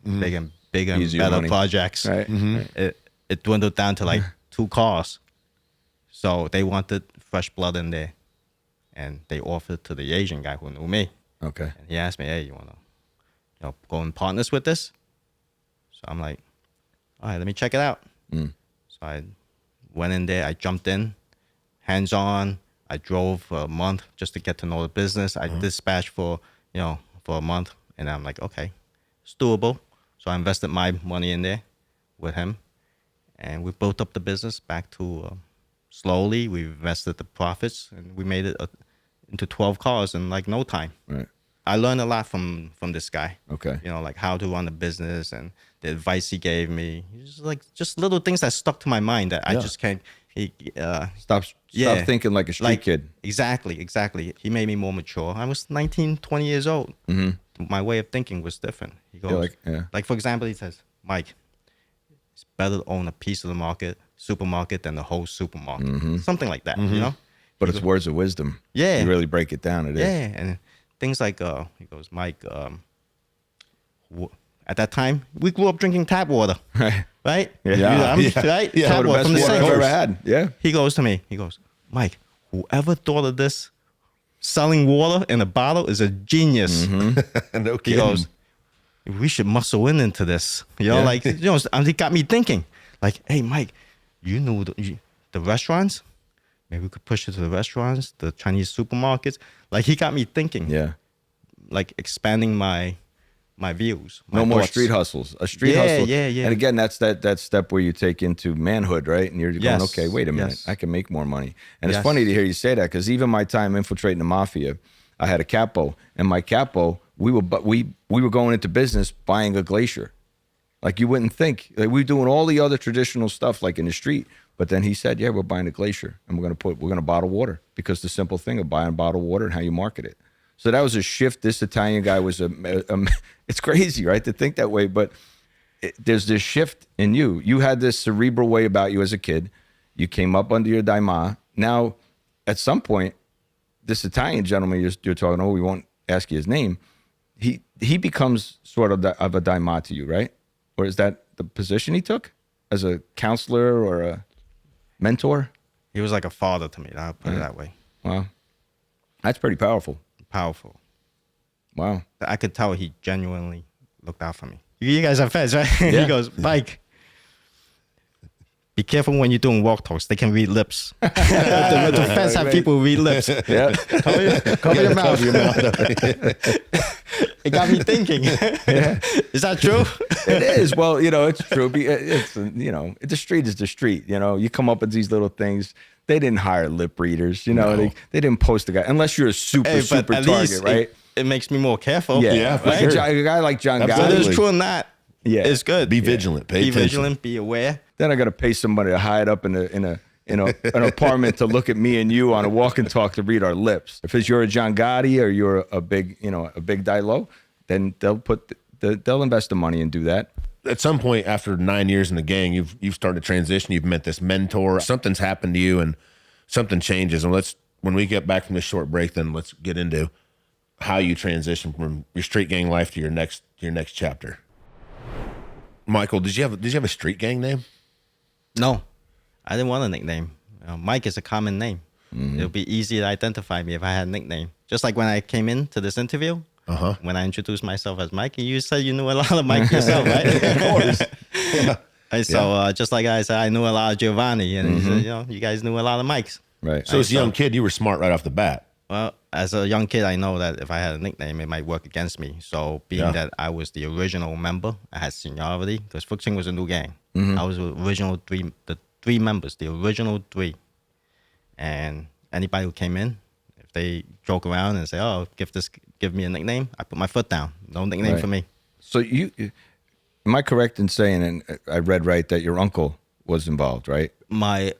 A: bigger and
D: Easier
A: better
D: money.
A: projects.
D: Right.
A: It dwindled down to like 2 cars. So they wanted fresh blood in there, and they offered to the Asian guy who knew me.
D: Okay.
A: And he asked me, "Hey, you want to, go in partners with this?" So I'm like, "All right, let me check it out." So I went in there. I jumped in, hands on. I drove for a month just to get to know the business. I dispatched for a month, and I'm like, okay, it's doable. So I invested my money in there with him, and we built up the business back to slowly. We invested the profits, and we made it into 12 cars in like no time.
D: Right.
A: I learned a lot from this guy.
D: Okay.
A: Like how to run a business and the advice he gave me. Just little things that stuck to my mind that I just can't.
D: Stop
A: Yeah.
D: thinking like a street kid.
A: Exactly. He made me more mature. I was 19, 20 years old. My way of thinking was different. He goes, like for example, he says, "Mike, it's better to own a piece of the supermarket than the whole supermarket." Something like that,
D: But it's words of wisdom.
A: Yeah.
D: You really break it down. It is.
A: Yeah, and things like he goes, "Mike, at that time we grew up drinking tap water,
D: Right.
A: right?
D: Yeah.
A: Right?
C: Yeah,
A: Tap
D: The
A: water
D: best
A: from the
D: water
A: sink."
D: I've ever had. Yeah.
A: He goes to me. He goes, "Mike, whoever thought of this, selling water in a bottle is a genius."
C: No
A: He
C: kidding.
A: goes, "We should muscle into this." And he got me thinking, like, "Hey, Mike, you knew the restaurants? Maybe we could push it to the restaurants, the Chinese supermarkets." Like he got me thinking.
D: Yeah.
A: Like expanding my my views.
D: No more street hustles. A street hustle.
A: Yeah.
D: And again, that's that step where you take into manhood, right? And you're going,
A: Yes.
D: okay, wait a minute,
A: Yes.
D: I can make more money. And it's
A: Yes.
D: funny to hear you say that, because even my time infiltrating the mafia, I had a capo, and my capo, we were going into business buying a glacier. Like, you wouldn't think. Like, we were doing all the other traditional stuff like in the street, but then he said, yeah, we're buying a glacier, and we're gonna bottle water, because the simple thing of buying bottled water and how you market it. So that was a shift. This Italian guy was it's crazy, right, to think that way, but there's this shift in you. You had this cerebral way about you as a kid. You came up under your daima. Now, at some point, this Italian gentleman you're talking, we won't ask you his name, he becomes sort of a daima to you, right? Or is that the position he took as a counselor or a mentor?
A: He was like a father to me. I'll put it that way.
D: Wow. That's pretty powerful.
A: Powerful.
D: Wow.
A: I could tell he genuinely looked out for me. You guys are feds, right?
D: Yeah.
A: He goes, Mike, be careful when you're doing walk talks. They can read lips. the feds have people who read lips.
D: Yeah.
A: Cover your mouth. It got me thinking. Is that true?
D: It is. Well, it's true. It's the street is the street. You come up with these little things. They didn't hire lip readers.
C: No.
D: They didn't post a guy unless you're a super
A: But at
D: target,
A: least
D: right?
A: it makes me more careful.
C: Yeah, for
D: right?
C: sure.
D: A guy like John
A: So
C: Absolutely.
D: Gotti.
A: there's truth in that.
D: Yeah.
A: It's good.
C: Be vigilant. Pay
A: Be
C: attention.
A: vigilant. Be aware.
D: Then I got to pay somebody to hide up in an apartment to look at me and you on a walk and talk to read our lips. If you're a John Gotti or you're a big Dilo, then they'll invest the money and do that.
C: At some point after 9 years in the gang, you've started to transition. You've met this mentor. Something's happened to you, and something changes. And when we get back from this short break, then let's get into how you transition from your street gang life to your next chapter. Michael, did you have a street gang name?
A: No, I didn't want a nickname. Mike is a common name.
D: Mm-hmm.
A: It would be easy to identify me if I had a nickname. Just like when I came into this interview, when I introduced myself as Mike, and you said you knew a lot of Mike yourself, right?
C: Of course. Yeah.
A: And so just like I said, I knew a lot of Giovanni, and he said, you guys knew a lot of Mikes.
D: Right.
C: So as a young kid, you were smart right off the bat.
A: Well, as a young kid, I know that if I had a nickname, it might work against me. So being that I was the original member, I had seniority, because Fuk Ching was a new gang. I was the original the three members, the original three. And anybody who came in, if they joke around and say, oh, give me a nickname, I put my foot down. No nickname for me.
D: So am I correct in saying, and I read right, that your uncle was involved, right?
A: My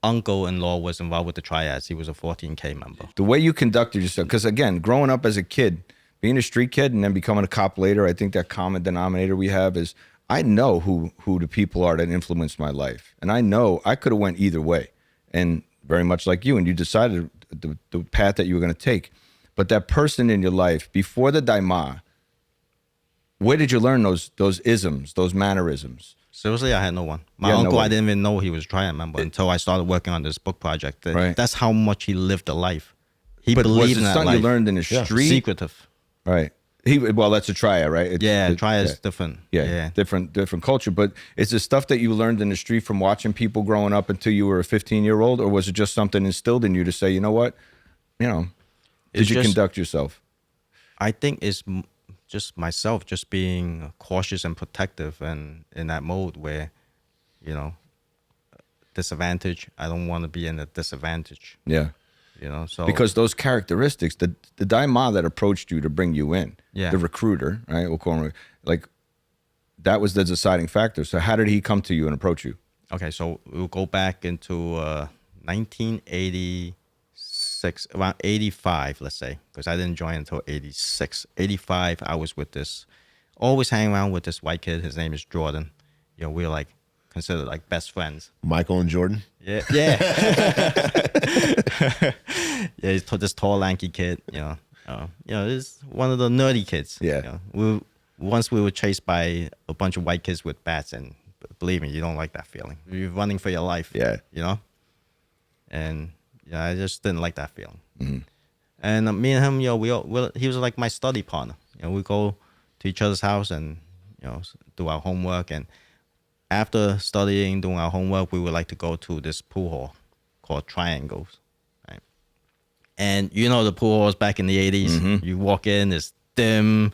A: uncle-in-law was involved with the Triads. He was a 14K member.
D: The way you conducted yourself, because again, growing up as a kid, being a street kid and then becoming a cop later, I think that common denominator we have is I know who the people are that influenced my life. And I know I could have went either way. And very much like you, and you decided the path that you were going to take. But that person in your life, before the daima, where did you learn those isms, those mannerisms?
A: Seriously, I had no one. My
D: Yeah, no
A: uncle,
D: one.
A: I didn't even know he was a Triad member until I started working on this book project.
D: Right.
A: That's how much he lived a life. He
D: But was
A: believed
D: it
A: in that
D: something
A: life.
D: you learned in the street?
A: Secretive.
D: Right. Well, that's a triad, right?
A: Triad's different.
D: Yeah, different culture. But is it stuff that you learned in the street from watching people growing up until you were a 15-year-old, or was it just something instilled in you to say, you know what, did
A: It's
D: you
A: just-
D: conduct yourself?
A: I think it's just myself, just being cautious and protective, and in that mode where, disadvantage. I don't want to be in a disadvantage.
D: Yeah.
A: So
D: Because those characteristics, the daima that approached you to bring you in, the recruiter, right? We'll call him, like, that was the deciding factor. So how did he come to you and approach you?
A: Okay, so we'll go back into 1986, around 85, let's say, because I didn't join until 86. 85, I was always hanging around with this white kid. His name is Jordan. We were like considered like best friends.
C: Michael and Jordan.
A: Yeah. He's this tall, lanky kid. He's one of the nerdy kids.
D: Yeah.
A: Once we were chased by a bunch of white kids with bats, and believe me, you don't like that feeling. You're running for your life.
D: Yeah.
A: And I just didn't like that feeling. Mm-hmm. And me and him, he was like my study partner. We go to each other's house and do our homework. And after studying, doing our homework, we would like to go to this pool hall called Triangles, right? And the pool halls back in the 80s, you walk in, it's dim,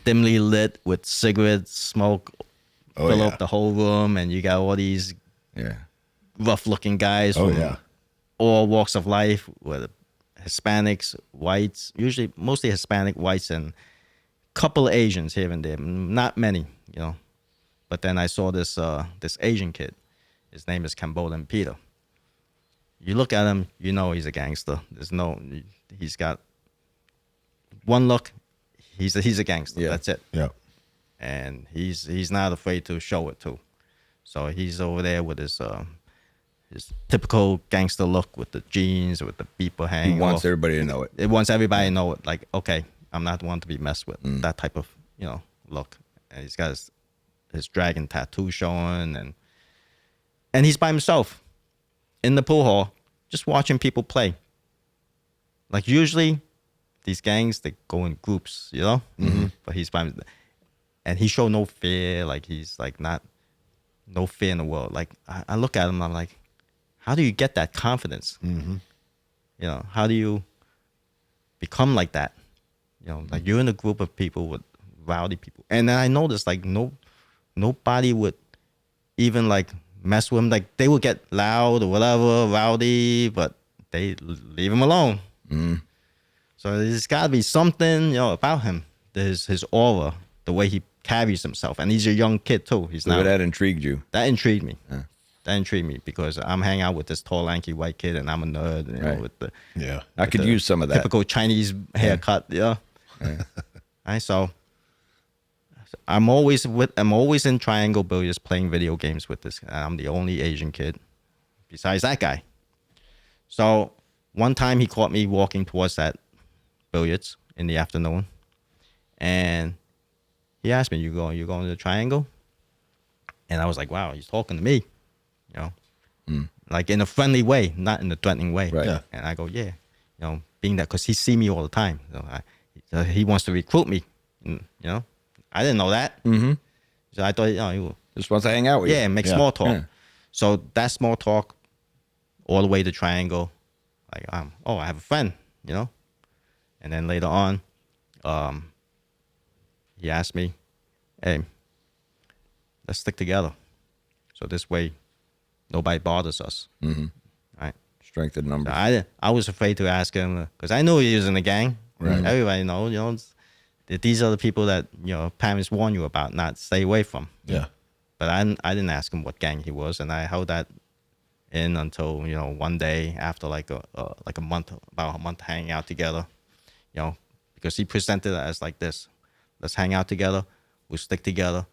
A: dimly lit with cigarette smoke, fill up the whole room, and you got all these rough-looking guys from all walks of life, with Hispanics, whites, usually mostly Hispanic, whites, and couple Asians here and there, not many, you know. But then I saw this Asian kid. His name is Cambodian Peter. You look at him, you know he's a gangster. He's got one look. He's a gangster. Yeah. That's it.
C: Yeah.
A: And he's not afraid to show it too. So he's over there with his typical gangster look, with the jeans, with the beeper hanging.
D: He wants everybody to know it.
A: It wants everybody to know it. Like, okay, I'm not the one to be messed with. That type of, look. And he's got his dragon tattoo showing, and he's by himself in the pool hall, just watching people play. Like, usually these gangs, they go in groups, you know? But he's by himself. And he showed no fear. Like, he's like no fear in the world. Like, I look at him, I'm like, how do you get that confidence? You know, how do you become like that? You know, like, you're in a group of people with rowdy people. And then I noticed, like, nobody would even, like, mess with him. Like, they would get loud or whatever, rowdy, but they leave him alone. So there's got to be something, about him. There's his aura, the way he carries himself. And he's a young kid, too.
D: So that intrigued you?
A: That intrigued me. Yeah. That intrigued me because I'm hanging out with this tall, lanky white kid, and I'm a nerd. You know, with the
D: I could use some of that
A: typical Chinese haircut. Yeah. Right, so I'm always in Triangle Billiards playing video games with this. I'm the only Asian kid besides that guy. So one time he caught me walking towards that billiards in the afternoon, and he asked me, "You going to the Triangle?" And I was like, "Wow, he's talking to me." Like, in a friendly way, not in a threatening way.
D: Right. Yeah.
A: And I go, yeah, being that, because he see me all the time. So he wants to recruit me. I didn't know that. So I thought, he
D: just wants to hang out with you.
A: Yeah, make small talk. Yeah. So that small talk, all the way to Triangle, like, I have a friend, And then later on, he asked me, hey, let's stick together. So this way, nobody bothers us. Right?
D: Strength in numbers.
A: So I was afraid to ask him because I knew he was in the gang. Right. Everybody knows, that these are the people that parents warn you about, not stay away from.
C: Yeah.
A: But I didn't ask him what gang he was, and I held that in until one day after like a month, about a month hanging out together, because he presented it as like this: let's hang out together, we'll stick together.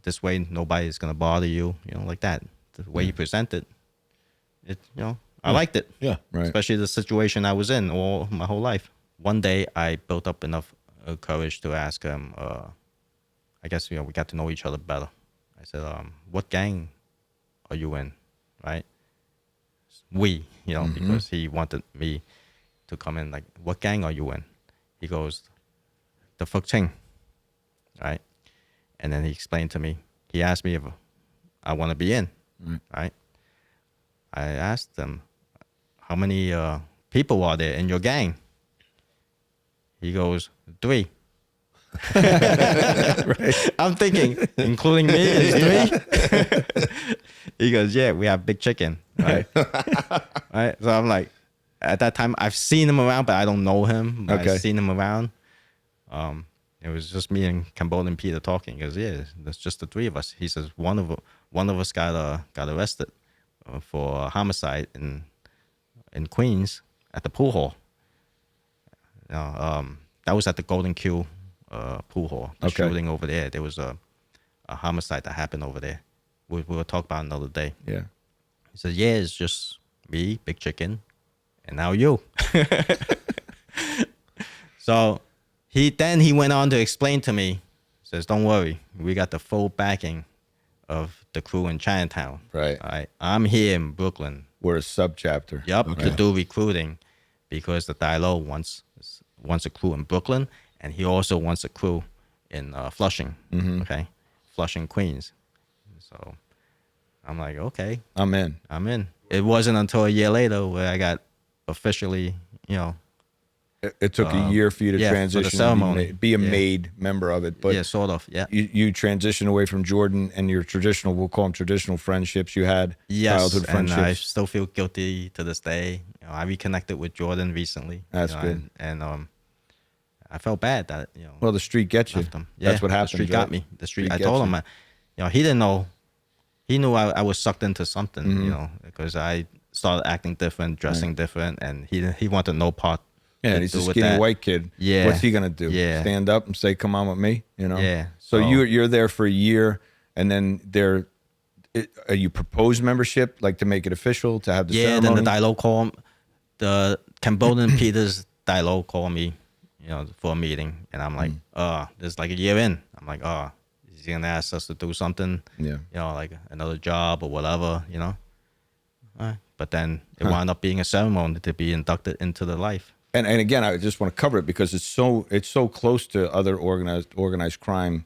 A: This way, nobody's gonna bother you, like that. The way he presented it, I liked it.
C: Yeah, right.
A: Especially the situation I was in all my whole life. One day, I built up enough courage to ask him. I guess we got to know each other better. I said, "What gang are you in?" Right? Because he wanted me to come in. Like, what gang are you in? He goes, the Fuk Ching. Right? And then he explained to me. He asked me if I want to be in. Right? I asked him, how many people are there in your gang? He goes, 3. Right. I'm thinking, including me, is 3? He goes, yeah, we have Big Chicken. Right? Right? So I'm like, at that time, I've seen him around, but I don't know him. But I've seen him around. It was just me and Cambodian Peter talking. He goes, yeah, that's just the 3 of us. He says, one of us got arrested for homicide in Queens at the pool hall. That was at the Golden Q pool hall. The shooting over there. There was a homicide that happened over there. We'll talk about another day.
D: Yeah.
A: He says, yeah, it's just me, Big Chicken, and now you. So he went on to explain to me, says, don't worry, we got the full backing of the crew in Chinatown.
D: Right.
A: All right. I'm here in Brooklyn.
D: We're a subchapter.
A: Yep, to do recruiting, because the Dailo wants a crew in Brooklyn, and he also wants a crew in Flushing. Okay, Flushing, Queens. So I'm like, okay,
D: I'm in.
A: It wasn't until a year later where I got officially,
D: It took a year for you to
A: yeah, for the
D: transition,
A: ceremony.
D: and be a made member of it. But
A: Yeah, sort of. Yeah.
D: you transition away from Jordan and your traditional, we'll call them traditional friendships you had,
A: Yes,
D: childhood
A: and I
D: friendships.
A: still feel guilty to this day. I reconnected with Jordan recently.
D: That's good.
A: And I felt bad that
D: Well, the street gets you.
A: left him. Yeah,
D: That's what happens.
A: The street
D: right?
A: got me. The street. I
D: gets
A: told him,
D: you.
A: he didn't know. He knew I was sucked into something,
D: Mm-hmm.
A: because I started acting different, dressing different, and he wanted no part.
D: Yeah,
A: to
D: and he's
A: do
D: a
A: with
D: skinny
A: that.
D: white kid.
A: Yeah.
D: What's he gonna do?
A: Yeah.
D: Stand up and say, "Come on with me,"
A: Yeah.
D: So
A: So-
D: you're there for a year, and then you propose membership, like to make it official, to have the
A: Yeah,
D: ceremony.
A: then the dialogue call, the Cambodian Peters dialogue called me, for a meeting, and I'm like, there's like a year in. I'm like, is he gonna ask us to do something?
D: Yeah.
A: Like another job or whatever, But then it wound up being a ceremony to be inducted into the life.
D: And again, I just want to cover it because it's so close to other organized crime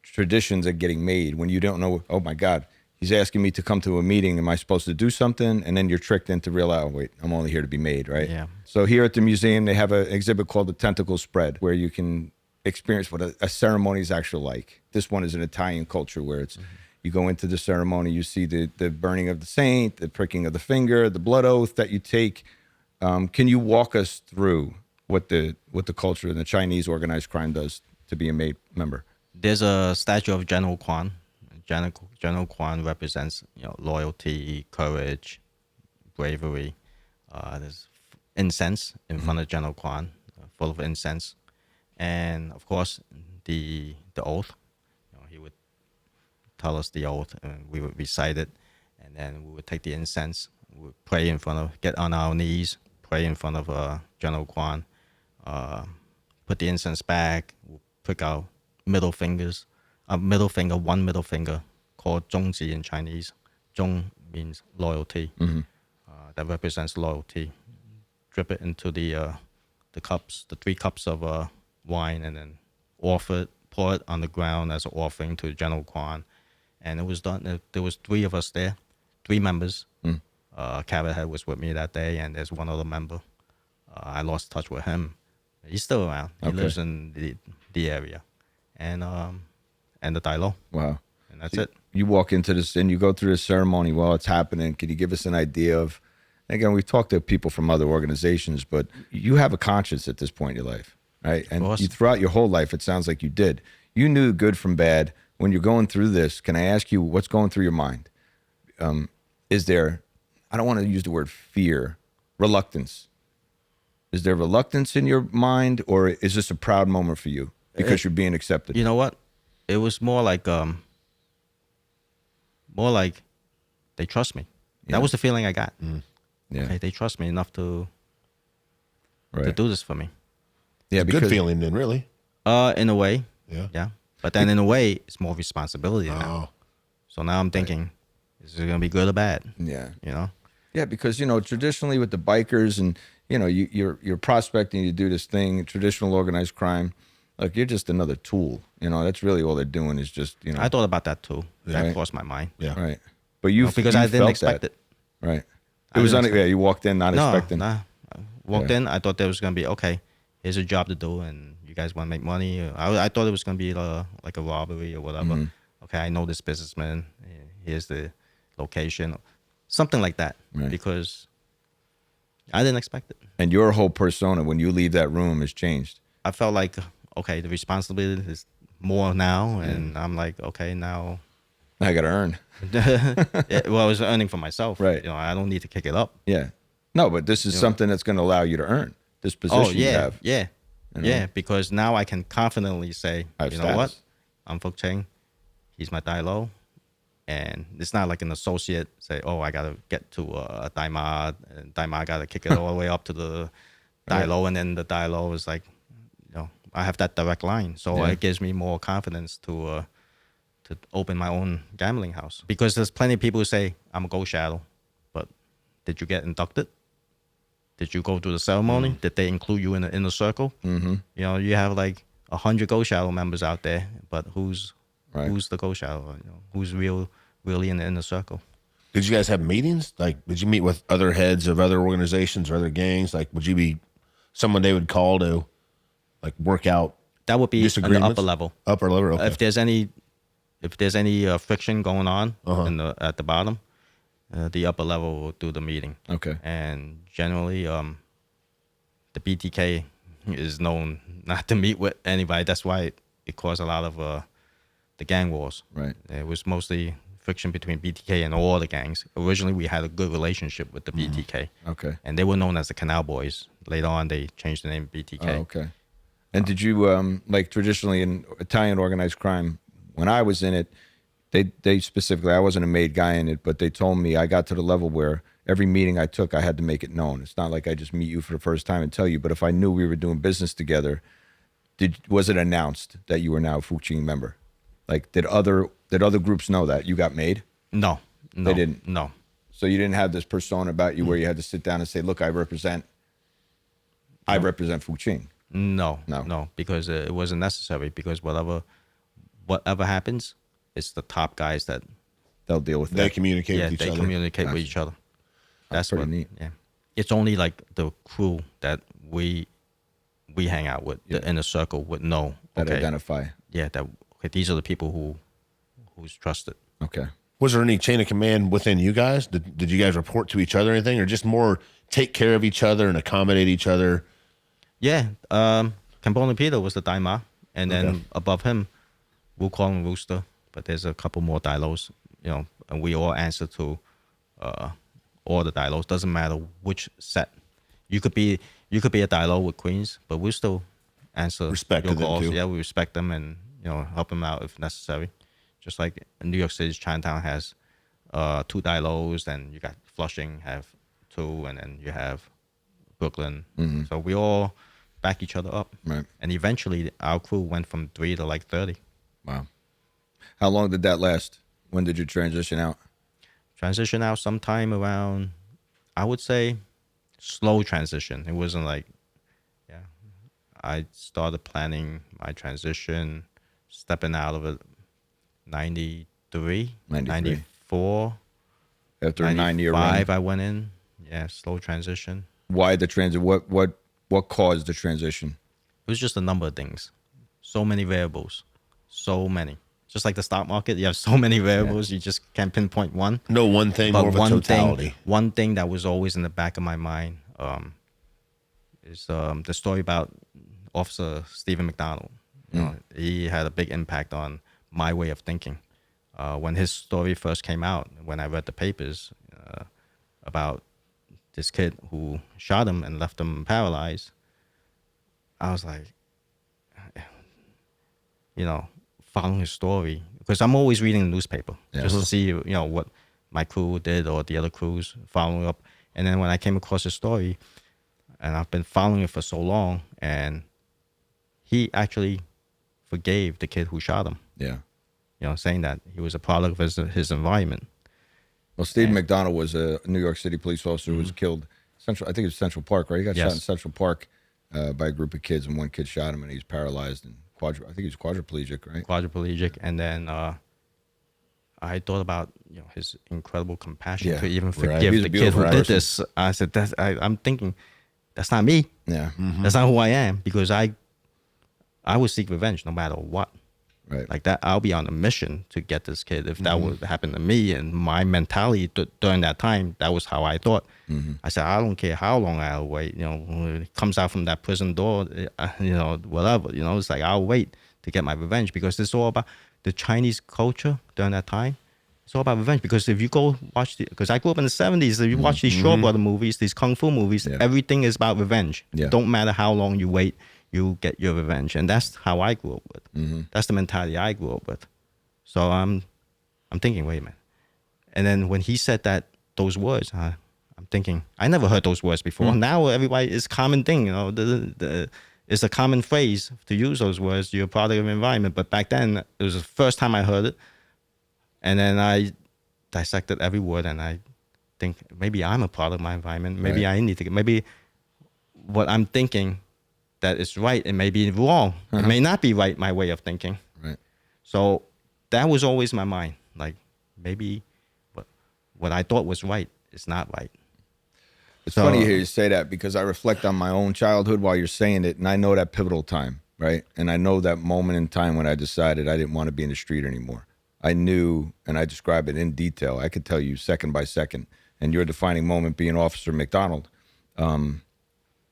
D: traditions that getting made when you don't know. Oh my God, he's asking me to come to a meeting. Am I supposed to do something? And then you're tricked into realize, oh, wait, I'm only here to be made, right?
A: Yeah.
D: So here at the museum, they have an exhibit called the Tentacle Spread, where you can experience what a ceremony is actually like. This one is an Italian culture where it's you go into the ceremony, you see the burning of the saint, the pricking of the finger, the blood oath that you take. Can you walk us through what the culture and the Chinese organized crime does to be a made member?
A: There's a statue of General Kwan. General Kwan represents loyalty, courage, bravery. There's incense in front of General Kwan, full of incense, and of course the oath. He would tell us the oath, and we would recite it, and then we would take the incense. We would pray in front of, get on our knees, pray in front of General Kwan. Put the incense back. We'll pick out middle fingers. One middle finger called zhongji in Chinese. Zhong means loyalty. That represents loyalty. Drip it into the cups, the 3 cups of wine, and then pour it on the ground as an offering to General Kwan. And it was done. There was 3 of us there, 3 members. Cabot Head was with me that day, and there's one other member. I lost touch with him. He's still around. He lives in the area, and the Dailo.
D: Wow.
A: And that's it.
D: You walk into this and you go through this ceremony while it's happening. Can you give us an idea of, again, we've talked to people from other organizations, but you have a conscience at this point in your life, right? And
A: course.
D: throughout your whole life, it sounds like you did. You knew good from bad. When you're going through this, can I ask you what's going through your mind? Is there, I don't want to use the word fear, reluctance. Is there reluctance in your mind, or is this a proud moment for you because you're being accepted?
A: You know what? It was more like they trust me. That was the feeling I got.
D: Yeah.
A: Okay, they trust me enough to
D: Right.
A: do this for me.
D: Yeah,
C: Good feeling then, really.
A: In a way,
C: Yeah.
A: yeah. But then in a way, it's more responsibility now.
C: Oh,
A: So now I'm thinking, is it gonna be good or bad?
D: Yeah.
A: Yeah,
D: because traditionally with the bikers and you're prospecting, you do this thing, traditional organized crime. Like you're just another tool. That's really all they're doing is just
A: I thought about that too. That
D: Right.
A: crossed my mind.
C: yeah.
D: right. But you
A: Because
D: you
A: I didn't
D: felt
A: expect
D: that.
A: it.
D: Right.
A: I
D: It was
A: didn't
D: you walked in not expecting.
A: Nah. I walked
D: Yeah.
A: in. I thought there was gonna be okay. Here's a job to do, and you guys want to make money. I thought it was gonna be like a robbery or whatever.
D: Mm-hmm.
A: Okay, I know this businessman. Here's the location, something like that.
D: Right.
A: Because I didn't expect it.
D: And your whole persona when you leave that room has changed.
A: I felt like okay, the responsibility is more now, and I'm like okay now.
D: I got to earn.
A: Yeah, well, I was earning for myself.
D: Right.
A: I don't need to kick it up.
D: Yeah. No, but this is something that's going to allow you to earn this position
A: Oh yeah,
D: you have.
A: yeah, yeah. Because now I can confidently say,
D: I have
A: you know what,
D: status.
A: I'm Fuk Ching. He's my Dailo, and it's not like an associate say, oh, I gotta get to a Daima, and Daima gotta kick it all the way up to the Dailo, and then the Dailo is like, I have that direct line, so
D: Yeah.
A: it gives me more confidence to open my own gambling house. Because there's plenty of people who say I'm a ghost shadow, but did you get inducted? Did you go through the ceremony? Did they include you in the inner circle? Mm-hmm. You have like 100 Ghost Shadow members out there, but who's the Ghost Shadow? Who's really in the inner circle?
C: Did you guys have meetings? Like, did you meet with other heads of other organizations or other gangs? Like, would you be someone they would call to like work out
A: That would be on the
C: disagreements?
A: upper level.
C: Upper level. Okay.
A: If there's any friction going on
C: Uh-huh.
A: at the bottom, the upper level will do the meeting.
D: Okay.
A: And generally, the BTK is known not to meet with anybody. That's why it caused a lot of the gang wars.
D: Right.
A: It was mostly friction between BTK and all the gangs. Originally, we had a good relationship with the BTK.
D: Okay.
A: And they were known as the Canal Boys. Later on, they changed the name BTK.
D: Oh, okay. And did you like traditionally in Italian organized crime? When I was in it, they specifically, I wasn't a made guy in it, but they told me I got to the level where every meeting I took, I had to make it known. It's not like I just meet you for the first time and tell you, but if I knew we were doing business together, was it announced that you were now a Fuk Ching member? Like, did other groups know that you got made?
A: No.
D: They didn't?
A: No.
D: So you didn't have this persona about you where you had to sit down and say, look, I represent Fuk Ching.
A: No,
D: No.
A: because it wasn't necessary. Because whatever happens, it's the top guys that
D: They'll deal with
C: They
D: that.
C: communicate with each
A: they
C: other.
A: communicate with
D: Gotcha.
A: each other.
D: That's pretty neat.
A: Yeah, it's only like the crew that we hang out with, the inner circle would know.
D: That
A: Okay,
D: identify.
A: yeah, these are the people who's trusted.
D: Okay.
C: Was there any chain of command within you guys? Did you guys report to each other or anything, or just more take care of each other and accommodate each other?
A: Yeah, Campone Peter was the Daima, and then above him, we'll call him Rooster, but there's a couple more Dilos, and we all answer to all the Dilos. Doesn't matter which set. You could be a Dilo with Queens, but we still answer
C: Respect
A: your
C: to them,
A: calls.
C: too.
A: Yeah, we respect them and help them out if necessary. Just like in New York City's Chinatown has 2 Dilos, and you got Flushing have 2, and then you have Brooklyn. So we all back each other up.
D: Right.
A: And eventually our crew went from 3 to like 30.
D: Wow. How long did that last? When did you transition out?
A: Transition out sometime around, I would say, slow transition. It wasn't like, I started planning my transition, stepping out of it 93, 94,
D: After a 9-year
A: 95
D: run?
A: I went in. Yeah, slow transition.
D: Why the transit? What caused the transition?
A: It was just a number of things. So many variables. So many. Just like the stock market, you have so many variables, you just can't pinpoint one.
C: No one thing, more of a totality.
A: One thing that was always in the back of my mind is the story about Officer Stephen McDonald. He had a big impact on my way of thinking. When his story first came out, when I read the papers about this kid who shot him and left him paralyzed, I was like, following his story, because I'm always reading the newspaper just to see what my crew did or the other crews following up. And then when I came across his story, and I've been following it for so long, and he actually forgave the kid who shot him.
D: Yeah.
A: Saying that he was a product of his environment.
D: Well, Steve McDonald was a New York City police officer who was killed. I think it was Central Park, right? He got shot in Central Park by a group of kids, and one kid shot him, and he's paralyzed and I think he was quadriplegic, right?
A: Quadriplegic, and then I thought about his incredible compassion to even forgive
D: He's a
A: the kid
D: beautiful
A: who did
D: person.
A: this. I said, I'm thinking, that's not me.
D: Yeah.
A: That's not who I am, because I would seek revenge no matter what.
D: Right.
A: Like that, I'll be on a mission to get this kid. If that would happen to me, and my mentality during that time, that was how I thought. I said, I don't care how long I'll wait. When it comes out from that prison door, whatever. It's like I'll wait to get my revenge, because it's all about the Chinese culture during that time. It's all about revenge, because if you go watch because I grew up in the 70s, if you watch these Shaw Brother movies, these kung fu movies, everything is about revenge.
D: Yeah.
A: Don't matter how long you wait, you get your revenge, and that's how I grew up with. That's the mentality I grew up with. So I'm thinking, wait a minute. And then when he said those words, I'm thinking, I never heard those words before. Now everybody, it's a common thing, it's a common phrase to use those words. You're a product of environment. But back then, it was the first time I heard it, and then I dissected every word, and I think maybe I'm a product of my environment. Maybe I need to. Maybe what I'm thinking that is right, it may be wrong. It may not be right, my way of thinking.
D: Right.
A: So that was always my mind. Like, maybe what I thought was right is not right.
D: It's funny to hear you say that because I reflect on my own childhood while you're saying it, and I know that pivotal time, right? And I know that moment in time when I decided I didn't want to be in the street anymore. I knew, and I describe it in detail. I could tell you second by second. And your defining moment being Officer McDonald,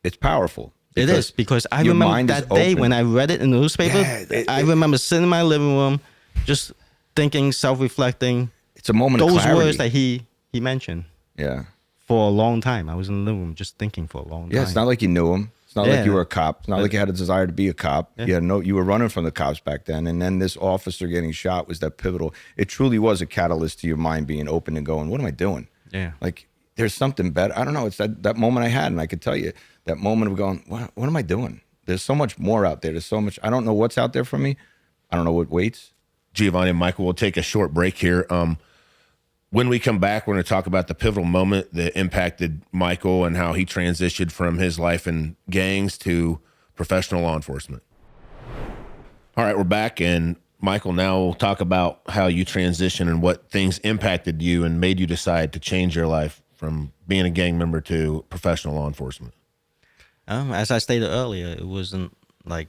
D: it's powerful.
A: It is, because I remember that day when I read it in the newspaper. Yeah, I remember sitting in my living room, just thinking, self-reflecting.
D: It's a moment of clarity.
A: Those words that he mentioned.
D: Yeah.
A: For a long time. I was in the living room just thinking for a long time.
D: Yeah, it's not like you knew him. It's not like you were a cop. It's not like you had a desire to be a cop. Yeah. You were running from the cops back then. And then this officer getting shot was that pivotal. It truly was a catalyst to your mind being open and going, what am I doing? Yeah. Like, there's something better. I don't know. It's that moment I had. And I could tell you that moment of going, what am I doing? There's so much more out there. There's so much. I don't know what's out there for me. I don't know what waits.
C: Giovanni and Michael, we'll take a short break here. When we come back, we're going to talk about the pivotal moment that impacted Michael and how he transitioned from his life in gangs to professional law enforcement. All right, we're back. And Michael, now we'll talk about how you transitioned and what things impacted you and made you decide to change your life from being a gang member to professional law enforcement.
A: As I stated earlier, it wasn't like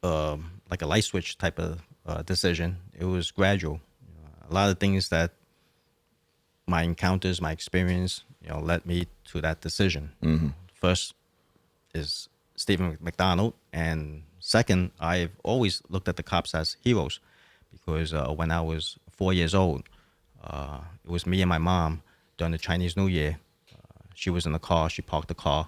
A: a light switch type of decision. It was gradual. A lot of things that my encounters, my experience, led me to that decision. Mm-hmm. First is Stephen McDonald, and second, I've always looked at the cops as heroes, because when I was 4 years old, it was me and my mom during the Chinese New Year. She was in the car, she parked the car,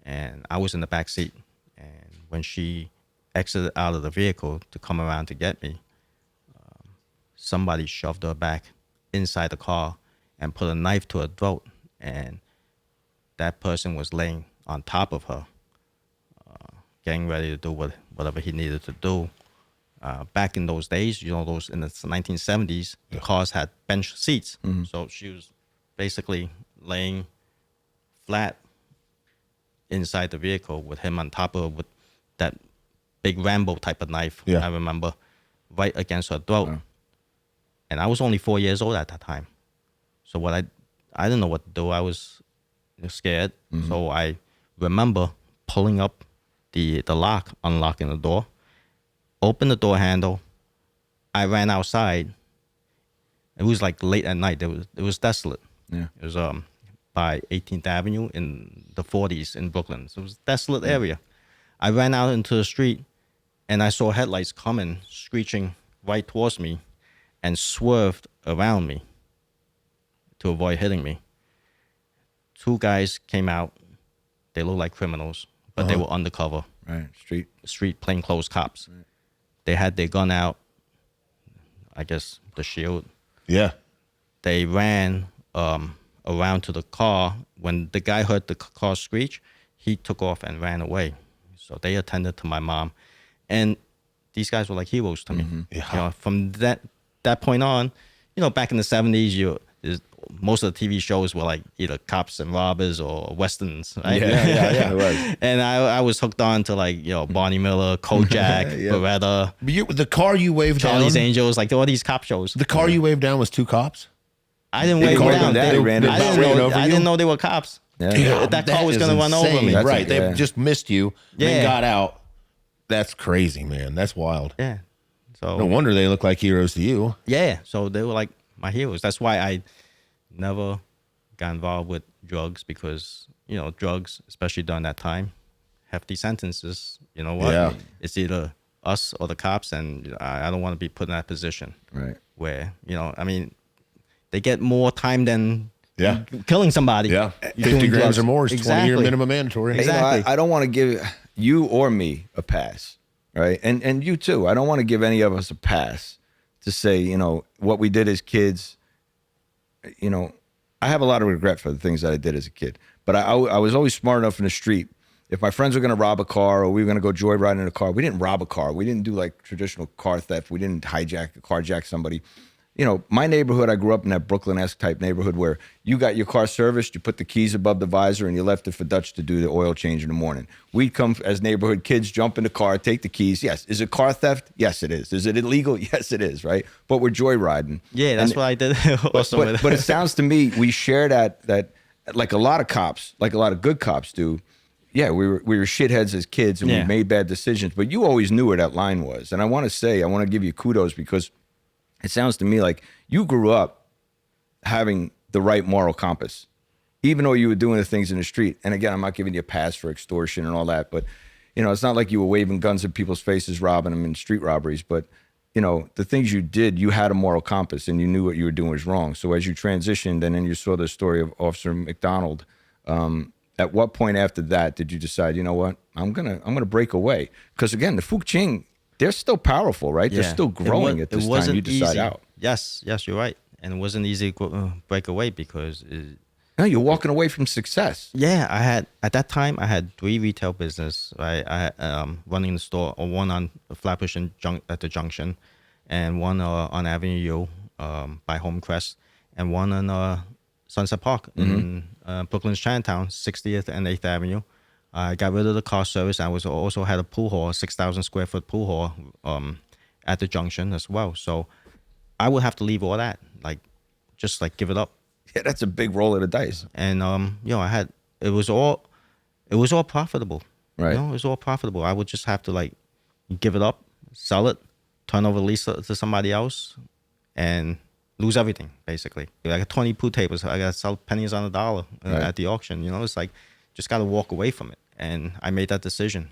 A: and I was in the back seat. And when she exited out of the vehicle to come around to get me, somebody shoved her back inside the car and put a knife to her throat, and that person was laying on top of her, getting ready to do whatever he needed to do. Back in those days, those in the 1970s, the cars had bench seats, so she was basically laying flat inside the vehicle with him on top of her with that big Rambo type of knife. I remember, right against her throat, and I was only 4 years old at that time. So I didn't know what to do. I was scared. Mm-hmm. So I remember pulling up the lock, unlocking the door, opened the door handle. I ran outside. It was like late at night. It was desolate. Yeah. It was by 18th Avenue in the 40s in Brooklyn. So it was a desolate area. I ran out into the street, and I saw headlights coming, screeching right towards me, and swerved around me to avoid hitting me. Two guys came out. They looked like criminals, but they were undercover.
D: Right,
A: street plainclothes cops. Right. They had their gun out, I guess the shield.
C: Yeah.
A: They ran around to the car. When the guy heard the car screech, he took off and ran away. So they attended to my mom. And these guys were like heroes to me. Mm-hmm. Yeah. From that point on, back in the 70s, most of the TV shows were like either cops and robbers or westerns, right?
D: Yeah. It was.
A: And I was hooked on to Barney Miller, Kojak, Beretta.
C: The car you waved
A: Charlie's
C: down,
A: Angels, like all these cop shows.
C: The car you waved down was two cops?
A: I didn't wave them down. I didn't know they were cops.
D: Yeah.
A: That car was going to run over me.
C: Right. They just missed you and got out. That's crazy, man. That's wild.
A: Yeah. So
C: no wonder they look like heroes to you.
A: Yeah. So they were like my heroes. That's why I never got involved with drugs, because drugs, especially during that time, hefty sentences. You know what?
C: Yeah.
A: It's either us or the cops, and I don't want to be put in that position.
D: Right.
A: Where they get more time than killing somebody.
C: Yeah. 50 grams or more is 20-year minimum mandatory.
A: Exactly.
D: I don't want to give you or me a pass, right? And you too. I don't want to give any of us a pass to say, what we did as kids. I have a lot of regret for the things that I did as a kid, but I was always smart enough in the street. If my friends were going to rob a car or we were going to go joyride in a car, we didn't rob a car. We didn't do like traditional car theft. We didn't carjack somebody. My neighborhood, I grew up in that Brooklyn-esque type neighborhood where you got your car serviced, you put the keys above the visor, and you left it for Dutch to do the oil change in the morning. We'd come as neighborhood kids, jump in the car, take the keys. Yes. Is it car theft? Yes, it is. Is it illegal? Yes, it is, right? But we're joyriding.
A: Yeah, that's what I did also.
D: But it sounds to me, we share that like a lot of cops, like a lot of good cops do. Yeah, we were shitheads as kids and we made bad decisions, but you always knew where that line was. And I want to give you kudos because it sounds to me like you grew up having the right moral compass, even though you were doing the things in the street. And again, I'm not giving you a pass for extortion and all that, but it's not like you were waving guns in people's faces, robbing them in street robberies. But the things you did, you had a moral compass and you knew what you were doing was wrong. So as you transitioned, and then you saw the story of Officer McDonald. At what point after that did you decide, you know what, I'm gonna break away? Because again, the Fuk Ching, they're still powerful, right? They're still growing at this time. You decide out.
A: Yes, you're right. And it wasn't easy to break away because
D: no, you're walking away from success.
A: Yeah, at that time I had 3 retail business. Right, I had running the store, or one on Flatbush at the Junction, and one on Avenue U by Homecrest, and one on Sunset Park in Brooklyn's Chinatown, 60th and 8th Avenue. I got rid of the car service. I also had a pool hall, 6,000 square foot pool hall at the Junction as well. So I would have to leave all that, just give it up.
D: Yeah, that's a big roll of the dice.
A: And it was all profitable.
D: Right.
A: It was all profitable. I would just have to give it up, sell it, turn over the lease to somebody else, and lose everything, basically. I got 20 pool tables. I got to sell pennies on the dollar at the auction. It's just got to walk away from it. And I made that decision,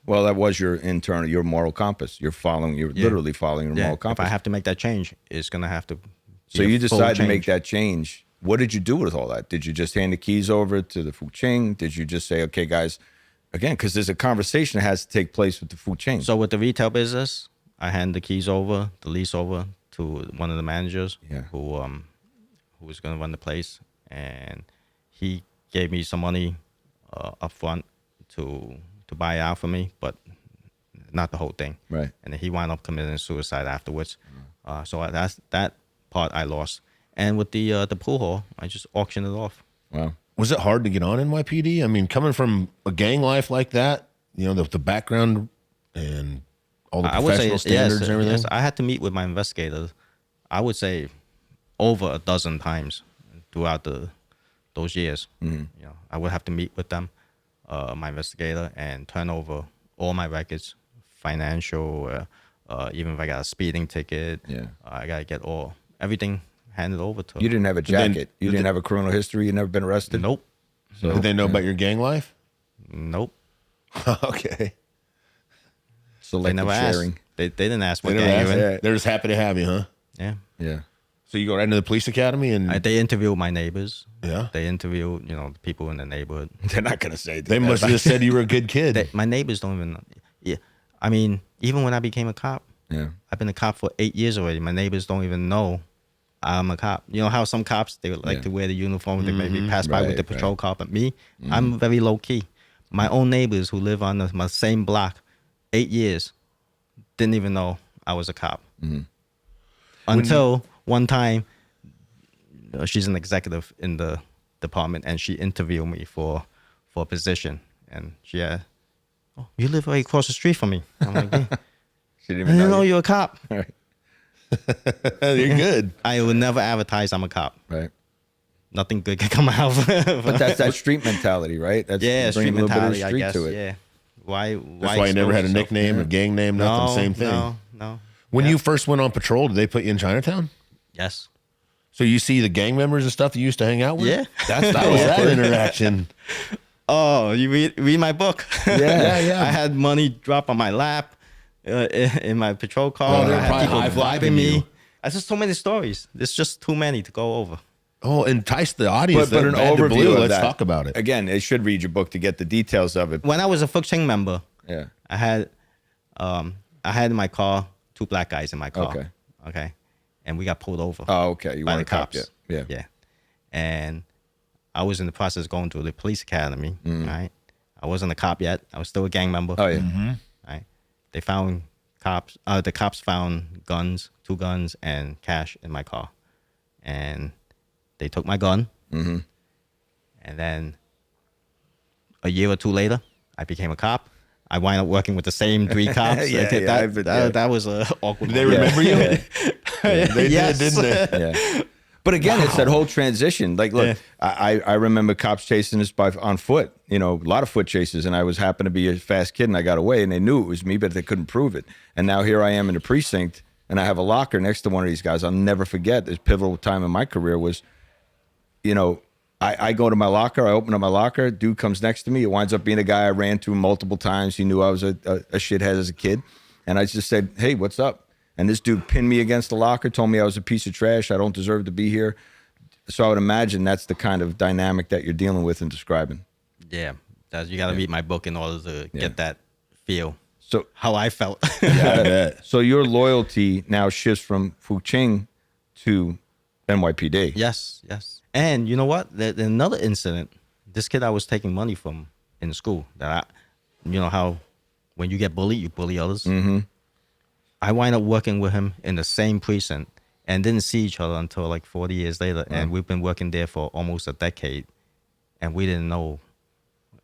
D: Well, that was your moral compass. You're literally following your moral compass.
A: If I have to make that change, it's going to have to.
D: So you decided to make that change. What did you do with all that? Did you just hand the keys over to the Fuk Ching? Did you just say, okay, guys, again, because there's a conversation that has to take place with the Fuk Ching.
A: So with the retail business, I hand the keys over, the lease over, to one of the managers who was going to run the place, and he gave me some money up front to buy it out for me, but not the whole thing.
D: Right.
A: And then he wound up committing suicide afterwards. So that part I lost. And with the pool hall, I just auctioned it off.
D: Wow.
C: Was it hard to get on NYPD? I mean, coming from a gang life like that, the background and all the professional standards and everything?
A: Yes, I had to meet with my investigators, I would say, over a dozen times throughout those years. Mm-hmm. I would have to meet with them, my investigator, and turn over all my records, financial, even if I got a speeding ticket. I got to get everything handed over to them.
D: You didn't have a jacket. You didn't have a criminal history. You never been arrested?
A: Nope.
C: So did they know about your gang life?
A: Nope.
C: Okay.
D: Selective
A: they never
D: sharing.
A: Asked. They didn't ask what gang you're in.
C: They're just happy to have you, huh?
A: Yeah.
C: So you go right into the police academy and
A: they interviewed my neighbors.
C: Yeah.
A: They interviewed, the people in the neighborhood.
D: They're not gonna say that.
C: They must have just said you were a good kid.
A: My neighbors don't even. Yeah. I mean, even when I became a cop, I've been a cop for 8 years already. My neighbors don't even know I'm a cop. You know how some cops, they would like to wear the uniform, they maybe pass by with the patrol car, but me, I'm very low key. My own neighbors who live on my same block, 8 years, didn't even know I was a cop. Until one time, she's an executive in the department, and she interviewed me for a position, and she had, "Oh, you live right across the street from me." I'm like, "Yeah."
D: She
A: I didn't know you're a cop.
D: Right.
C: You're good.
A: I would never advertise I'm a cop.
D: Right.
A: Nothing good can come out of it.
D: But that's that street mentality, right? That's
A: street
D: bringing a little bit of
A: mentality, I
D: street
A: guess.
D: to it.
A: Yeah. Why?
C: That's why you never had a nickname, a gang name, nothing. Same thing.
A: No.
C: When you first went on patrol, did they put you in Chinatown?
A: Yes.
C: So you see the gang members and stuff that you used to hang out with?
A: Yeah.
C: That was that interaction.
A: Oh, you read my book?
C: Yeah.
A: I had money drop on my lap in my patrol car.
C: Oh, they're
A: I had
C: probably
A: people
C: high-fiving
A: vibing me.
C: you.
A: There's just so many stories. There's just too many to go over.
C: Oh, entice the audience.
D: But an
C: Bad to
D: overview
C: Blue,
D: of
C: let's
D: that.
C: talk about it.
D: Again, they should read your book to get the details of it.
A: When I was a Fuk Ching member,
D: Yeah.
A: I had in my car 2 black guys in my car. Okay. And we got pulled over.
D: Oh, okay. You
A: by
D: want
A: the
D: to cop
A: cops.
D: it. Yeah.
A: And I was in the process of going to the police academy. Right. I wasn't a cop yet. I was still a gang member.
D: Oh, yeah.
A: Right. They found cops. The cops found guns, 2 guns, and cash in my car, and they took my gun. And then a year or 2 later, I became a cop. I wound up working with the same 3 cops. That was a awkward.
C: Did they remember you? They
A: Yes.
C: did, didn't they?
D: Yeah. But again, it's that whole transition. Like, look, I remember cops chasing us on foot, a lot of foot chases, and I happened to be a fast kid, and I got away, and they knew it was me, but they couldn't prove it. And now here I am in the precinct, and I have a locker next to one of these guys. I'll never forget this pivotal time in my career was, I go to my locker, I open up my locker, dude comes next to me. It winds up being a guy I ran to multiple times. He knew I was a shithead as a kid. And I just said, hey, what's up? And this dude pinned me against the locker, told me I was a piece of trash. I don't deserve to be here. So I would imagine that's the kind of dynamic that you're dealing with and describing.
A: Yeah. You got to read my book in order to get that feel.
D: So
A: how I felt.
D: So your loyalty now shifts from Fuk Ching to NYPD.
A: Yes. And you know what? There's another incident. This kid I was taking money from in school. How when you get bullied, you bully others. Mm-hmm. I wind up working with him in the same precinct and didn't see each other until like 40 years later. Mm-hmm. And we've been working there for almost a decade. And we didn't know,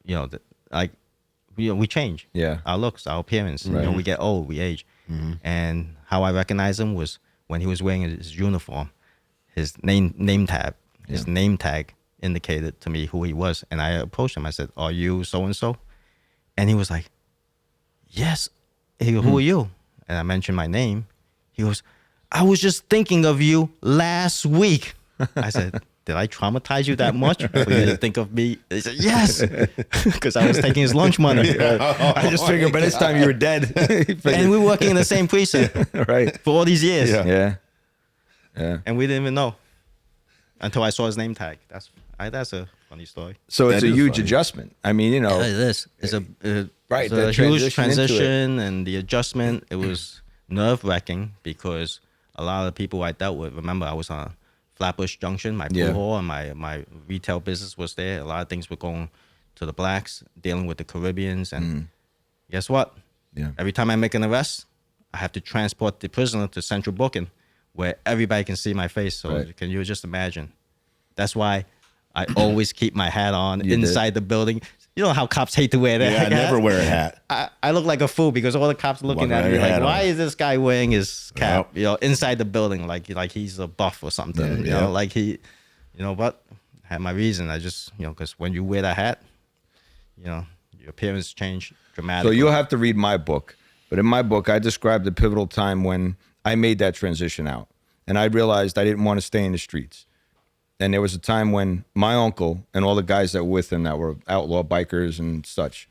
A: we change. Yeah. Our looks, our appearance. Right. We get old, we age. Mm-hmm. And how I recognized him was when he was wearing his uniform, his name tag. His name tag indicated to me who he was. And I approached him. I said, are you so-and-so? And he was like, yes. He goes, who are you? And I mentioned my name. He goes, I was just thinking of you last week. I said, did I traumatize you that much for you to think of me? He said, yes, because I was taking his lunch money.
D: I just figured by this time you were dead.
A: And we were working in the same precinct
D: right.
A: for all these years.
D: Yeah.
A: And we didn't even know until I saw his name tag. That's a funny story.
D: So it's a huge adjustment. I mean,
A: it is. It's a huge transition, and the adjustment, it was nerve-wracking because a lot of the people I dealt with, remember I was on Flatbush Junction, my pool hall, and my retail business was there. A lot of things were going to the blacks, dealing with the Caribbeans, and guess what? Yeah. Every time I make an arrest, I have to transport the prisoner to central booking, where everybody can see my face. So can you just imagine? That's why I always keep my hat on inside the building. You know how cops hate to wear that hat?
C: I never wear a hat.
A: I look like a fool because all the cops are looking at me like, why is this guy wearing his cap, inside the building like he's a buff or something, like he, but I had my reason. I just, because when you wear that hat, your appearance change dramatically.
D: So you'll have to read my book. But in my book, I described the pivotal time when I made that transition out. And I realized I didn't want to stay in the streets. And there was a time when my uncle and all the guys that were with him that were outlaw bikers and such,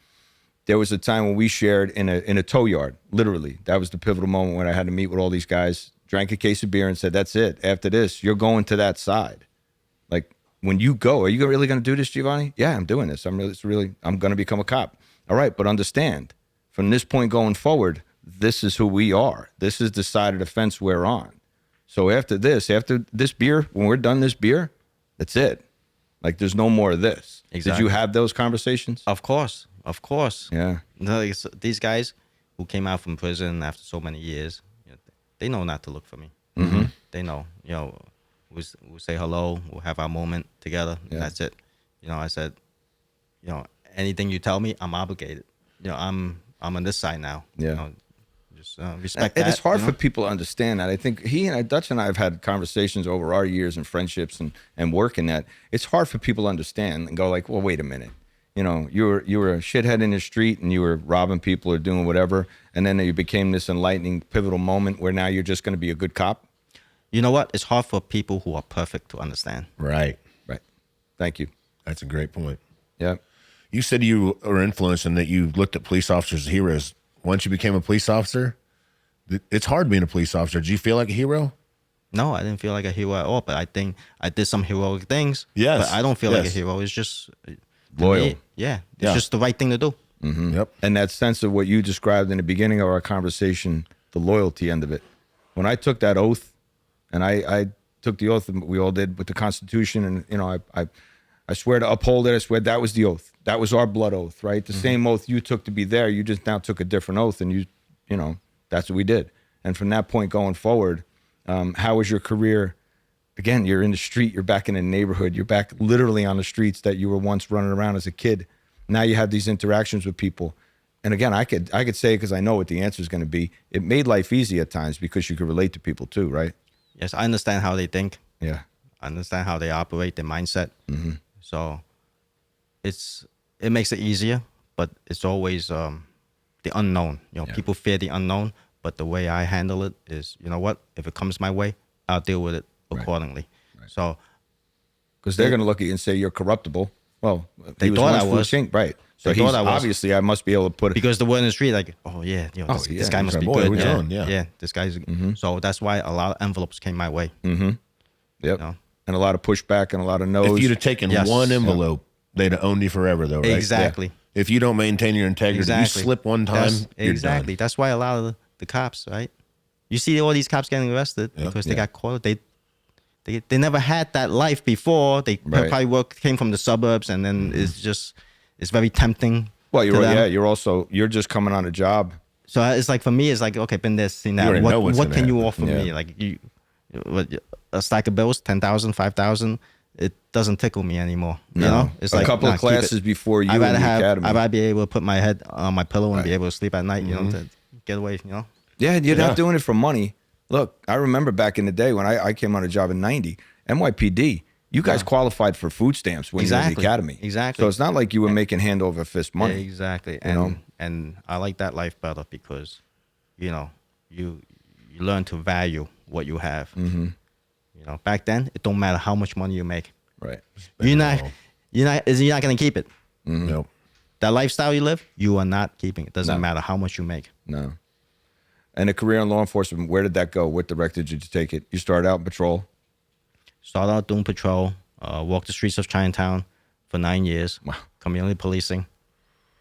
D: there was a time when we shared in a tow yard, literally. That was the pivotal moment when I had to meet with all these guys, drank a case of beer and said, that's it. After this, you're going to that side. Like, when you go, are you really going to do this, Giovanni? Yeah, I'm doing this. I'm going to become a cop. All right, but understand, from this point going forward, this is who we are. This is the side of the fence we're on. So after this beer, when we're done this beer, that's it. Like, there's no more of this. Exactly. Did you have those conversations?
A: Of course. Yeah.
D: These
A: guys who came out from prison after so many years, they know not to look for me. Mm-hmm. They know. We'll say hello. We'll have our moment together. Yeah. That's it. I said, anything you tell me, I'm obligated. I'm on this side now. Yeah. Just respect that.
D: And it's hard for people to understand that. I think Dutch and I have had conversations over our years and friendships and working that. It's hard for people to understand and go like, well, wait a minute. You were a shithead in the street and you were robbing people or doing whatever, and then you became this enlightening, pivotal moment where now you're just going to be a good cop.
A: You know what? It's hard for people who are perfect to understand.
C: Right.
D: Thank you.
C: That's a great point.
D: Yeah.
C: You said you were influenced and that you looked at police officers as heroes. Once you became a police officer, it's hard being a police officer. Did you feel like a hero?
A: No, I didn't feel like a hero at all, but I think I did some heroic things.
C: Yes.
A: But I don't feel like a hero. It's just
D: loyal.
A: It's just the right thing to do.
D: Mm-hmm. Yep. And that sense of what you described in the beginning of our conversation, the loyalty end of it. When I took that oath, and I took the oath, we all did with the Constitution, and I swear to uphold it. I swear that was the oath. That was our blood oath, right? The same oath you took to be there. You just now took a different oath, and that's what we did. And from that point going forward, how was your career? Again, you're in the street. You're back in the neighborhood. You're back literally on the streets that you were once running around as a kid. Now you have these interactions with people. And again, I could say, because I know what the answer is going to be, it made life easy at times because you could relate to people too, right?
A: Yes, I understand how they think.
D: Yeah.
A: understand how they operate, their mindset. So it makes it easier, but it's always the unknown. People fear the unknown, but the way I handle it is, you know what? If it comes my way, I'll deal with it accordingly. Right. So,
D: because they're going to look at you and say you're corruptible. Well,
A: they thought I was.
D: Right. So he's obviously, I must be able to put it.
A: Because the word in the street, like, oh yeah, this guy must be good. Yeah, this guy's. So that's why a lot of envelopes came my way.
D: Yep. And a lot of pushback and a lot of no's.
C: If you'd have taken one envelope, they'd have owned you forever, though, right?
A: Exactly.
C: Yeah. If you don't maintain your integrity, you slip one time, you're done.
A: That's why a lot of the cops, right? You see all these cops getting arrested because they got caught. They never had that life before. They probably came from the suburbs, and then it's very tempting.
D: Well, you're just coming on a job.
A: So it's like, for me, it's like, okay, been there, seen that. What can you offer me? Like a stack of bills, 10,000, 5,000. It doesn't tickle me anymore. You know, it's like
D: a couple of classes before you in the academy.
A: I'd rather be able to put my head on my pillow and be able to sleep at night. You know, to get away. You know.
D: Yeah, you're not doing it for money. Look, I remember back in the day when I came on a job in '90, NYPD. You guys qualified for food stamps when you were in the academy.
A: Exactly.
D: So it's not like you were making hand over fist money.
A: Yeah, exactly. And I like that life better because, you learn to value what you have. Back then, it don't matter how much money you make.
D: Right.
A: You're not going to keep it.
C: Nope.
A: That lifestyle you live, you are not keeping it. Doesn't matter how much you make.
D: No. And a career in law enforcement, where did that go? What direction did you take it? You started out in patrol?
A: Started out doing patrol, walked the streets of Chinatown for 9 years, community policing.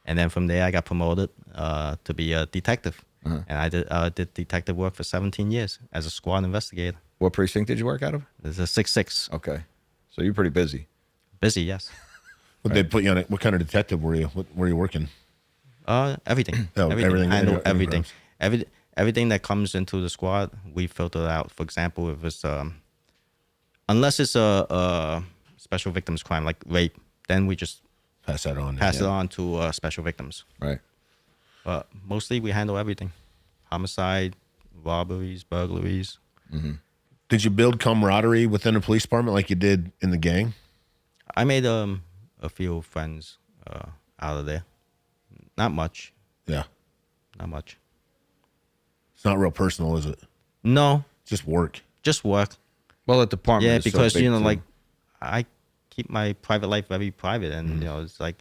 A: And then from there, I got promoted to be a detective. And I did detective work for 17 years as a squad investigator.
D: What precinct did you work out of?
A: It's a 6-6.
D: Okay. So you're pretty busy.
A: Busy, yes.
C: What they put you on? What kind of detective were you? What were you working?
A: Everything.
C: Everything.
A: Handle everything. Everything that comes into the squad, we filter it out. For example, if it's unless it's a special victims crime like rape, then we just
C: pass it on
A: to special victims.
D: Right.
A: But mostly we handle everything: homicide, robberies, burglaries.
C: Did you build camaraderie within the police department like you did in the gang?
A: I made a few friends out of there. Not much.
C: Yeah.
A: Not much.
C: It's not real personal, is it?
A: No.
C: Just work.
A: Just work.
D: Well, at the department.
A: Yeah, because so like I keep my private life very private, and it's like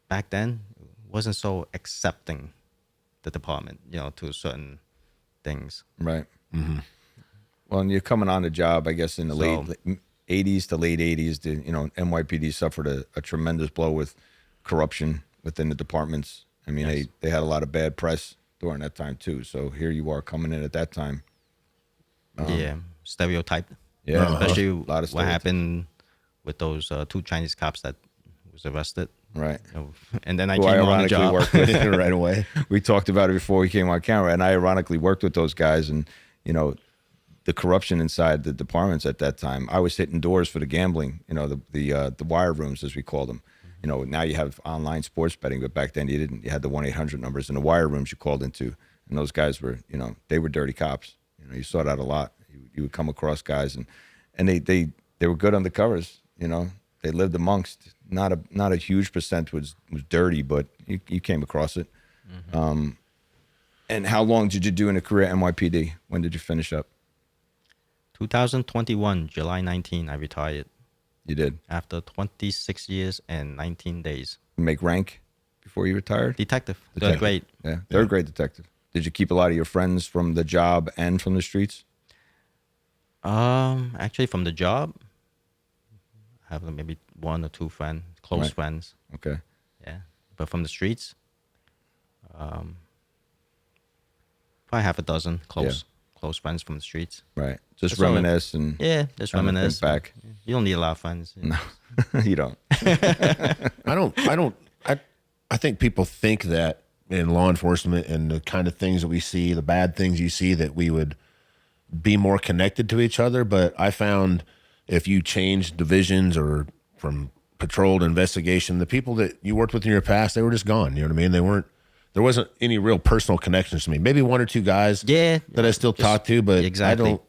A: back then it wasn't so accepting the department, to certain things.
D: Right. Well, and you're coming on the job, I guess, in the late 80s to late 80s. NYPD suffered a tremendous blow with corruption within the departments. I mean, they had a lot of bad press during that time too. So here you are coming in at that time.
A: Stereotyped.
D: Yeah,
A: especially what happened with those 2 Chinese cops that was arrested.
D: Right.
A: And then I came on the job.
D: Worked with right away. We talked about it before he came on camera, and I ironically worked with those guys, and the corruption inside the departments at that time. I was hitting doors for the gambling, the wire rooms as we called them. Now you have online sports betting, but back then you didn't. You had the 1-800 numbers and the wire rooms you called into, and those guys were, they were dirty cops. You saw that a lot. You would come across guys, and they were good undercovers. They lived amongst. Not a huge percent was dirty, but you came across it. And how long did you do in a career at NYPD? When did you finish up?
A: 2021, July 19, I retired.
D: You did?
A: After 26 years and 19 days.
D: You make rank before you retired?
A: Detective. Third grade.
D: Yeah, third grade detective. Did you keep a lot of your friends from the job and from the streets?
A: Actually, from the job, I have maybe 1 or 2 friends, close friends.
D: Okay.
A: Yeah, but from the streets, probably half a dozen close friends from the streets.
D: Right. Just reminisce and
A: just reminisce.
D: Back.
A: You don't need a lot of friends.
D: No, you don't.
C: I think people think that in law enforcement and the kind of things that we see, the bad things you see, that we would be more connected to each other. But I found if you change divisions or from patrol to investigation, the people that you worked with in your past, they were just gone. You know what I mean? There wasn't any real personal connections to me. Maybe 1 or 2 guys that I still talk to, but
A: exactly.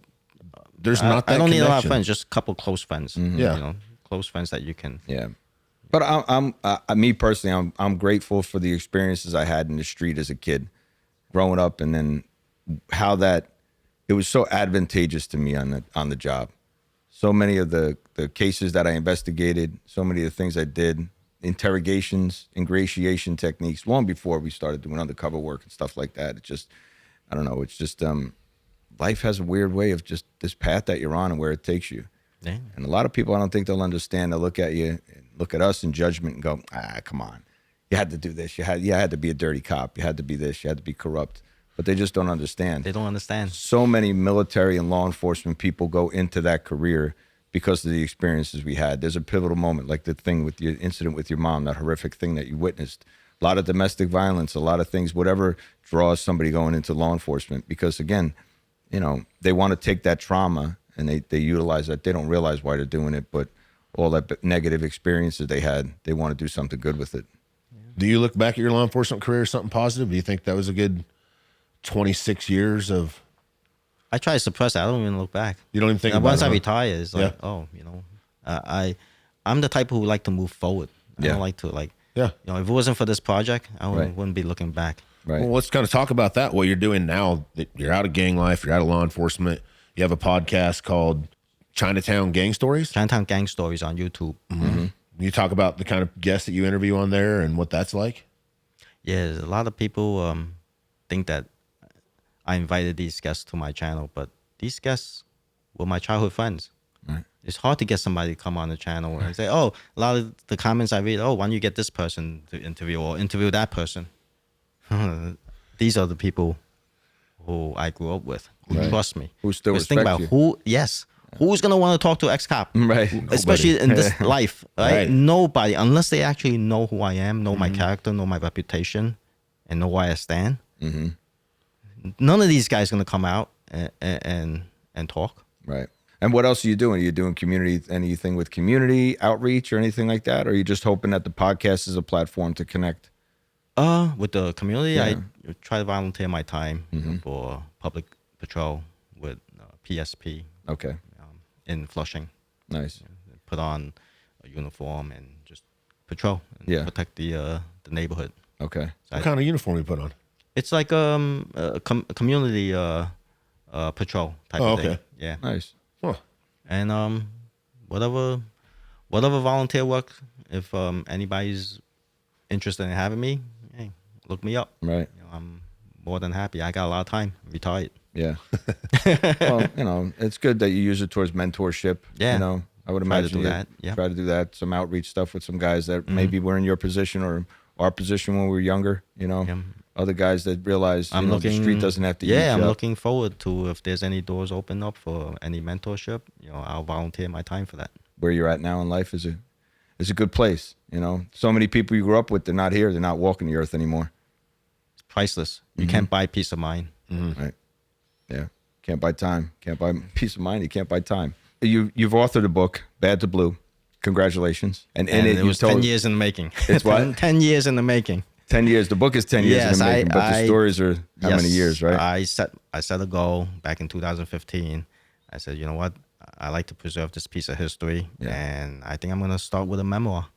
C: there's not that
A: I don't need a lot of
C: connection.
A: friends, just a couple close friends.
C: Yeah.
A: You know, close friends that you can.
D: Yeah. But me personally, I'm grateful for the experiences I had in the street as a kid, growing up, and then how that it was so advantageous to me on the job. So many of the cases that I investigated, so many of the things I did, interrogations, ingratiation techniques, long before we started doing undercover work and stuff like that. It's just, I don't know. It's just life has a weird way of just this path that you're on and where it takes you.
A: Yeah.
D: And a lot of people, I don't think they'll understand. They'll look at you, look at us in judgment and go, come on. You had to do this. You had to be a dirty cop. You had to be this. You had to be corrupt. But they just don't understand.
A: They don't understand.
D: So many military and law enforcement people go into that career because of the experiences we had. There's a pivotal moment, like the thing with the incident with your mom, that horrific thing that you witnessed. A lot of domestic violence, a lot of things, whatever draws somebody going into law enforcement. Because again, you know, they want to take that trauma and they utilize that. They don't realize why they're doing it, but all that negative experiences they had, they want to do something good with it.
C: Do you look back at your law enforcement career as something positive? Do you think that was a good 26 years of...
A: I try to suppress it. I don't even look back.
C: You don't even think
A: And
C: about
A: once
C: it,
A: I
C: huh?
A: retire, it's like,
C: Yeah.
A: oh, you know, I'm the type who like to move forward. I
D: Yeah.
A: don't like to
C: Yeah.
A: you know, if it wasn't for this project, I
D: Right.
A: wouldn't be looking back.
D: Right.
C: Well, let's kind of talk about that. What you're doing now, that you're out of gang life, you're out of law enforcement. You have a podcast called Chinatown Gang Stories.
A: Chinatown Gang Stories on YouTube.
C: You talk about the kind of guests that you interview on there and what that's like.
A: Yeah, a lot of people think that I invited these guests to my channel, but these guests were my childhood friends.
D: Right.
A: It's hard to get somebody to come on the channel and say, oh, a lot of the comments I read, oh, why don't you get this person to interview or interview that person? These are the people who I grew up with, who
D: Right.
A: trust me.
D: Who still
A: Because think
D: respect
A: about
D: you.
A: who's going to want to talk to ex-cop?
D: Right.
A: Especially in this life, right?
C: Right.
A: Nobody, unless they actually know who I am, know my character, know my reputation, and know where I stand. None of these guys going to come out and talk.
D: Right. And what else are you doing? Are you doing anything with community outreach or anything like that? Or are you just hoping that the podcast is a platform to connect?
A: With the community,
D: Yeah.
A: I try to volunteer my time for public patrol with PSP
D: Okay.
A: in Flushing.
D: Nice.
A: Put on a uniform and just patrol and
D: Yeah.
A: protect the neighborhood.
D: Okay.
C: What kind of uniform you put on?
A: It's like a community patrol type
C: Oh,
A: of thing.
C: okay.
A: Yeah.
D: Nice.
C: Huh.
A: And whatever volunteer work, if anybody's interested in having me, hey, look me up.
D: Right.
A: You know, I'm more than happy. I got a lot of time. Retired.
D: Yeah. Well, you know, it's good that you use it towards mentorship.
A: Yeah.
D: You know, I would
A: Try to
D: imagine
A: do
D: you
A: that, yeah.
D: try to do that. Some outreach stuff with some guys that maybe were in your position or our position when we were younger. You know,
A: Yeah.
D: other guys that realize
A: I'm
D: you know,
A: looking.
D: the street doesn't have to. eat
A: Yeah, I'm
D: you up.
A: looking forward to if there's any doors open up for any mentorship. You know, I'll volunteer my time for that.
D: Where you're at now in life is a good place. You know, so many people you grew up with, they're not here. They're not walking the earth anymore.
A: It's priceless. You can't buy peace of mind.
D: Right. Yeah. Can't buy time. Can't buy peace of mind. You can't buy time. You've authored a book, Bad to Blue. Congratulations. And in
A: And
D: it,
A: it
D: you
A: was
D: told
A: 10 years in the making.
D: It's what?
A: 10 years in the making.
D: 10 years. The book is 10 years
A: Yes,
D: in the making, but the
A: I-
D: stories are how many
A: Yes,
D: years, right?
A: I set a goal back in 2015. I said, you know what? I like to preserve this piece of history,
D: Yeah.
A: and I think I'm going to start with a memoir.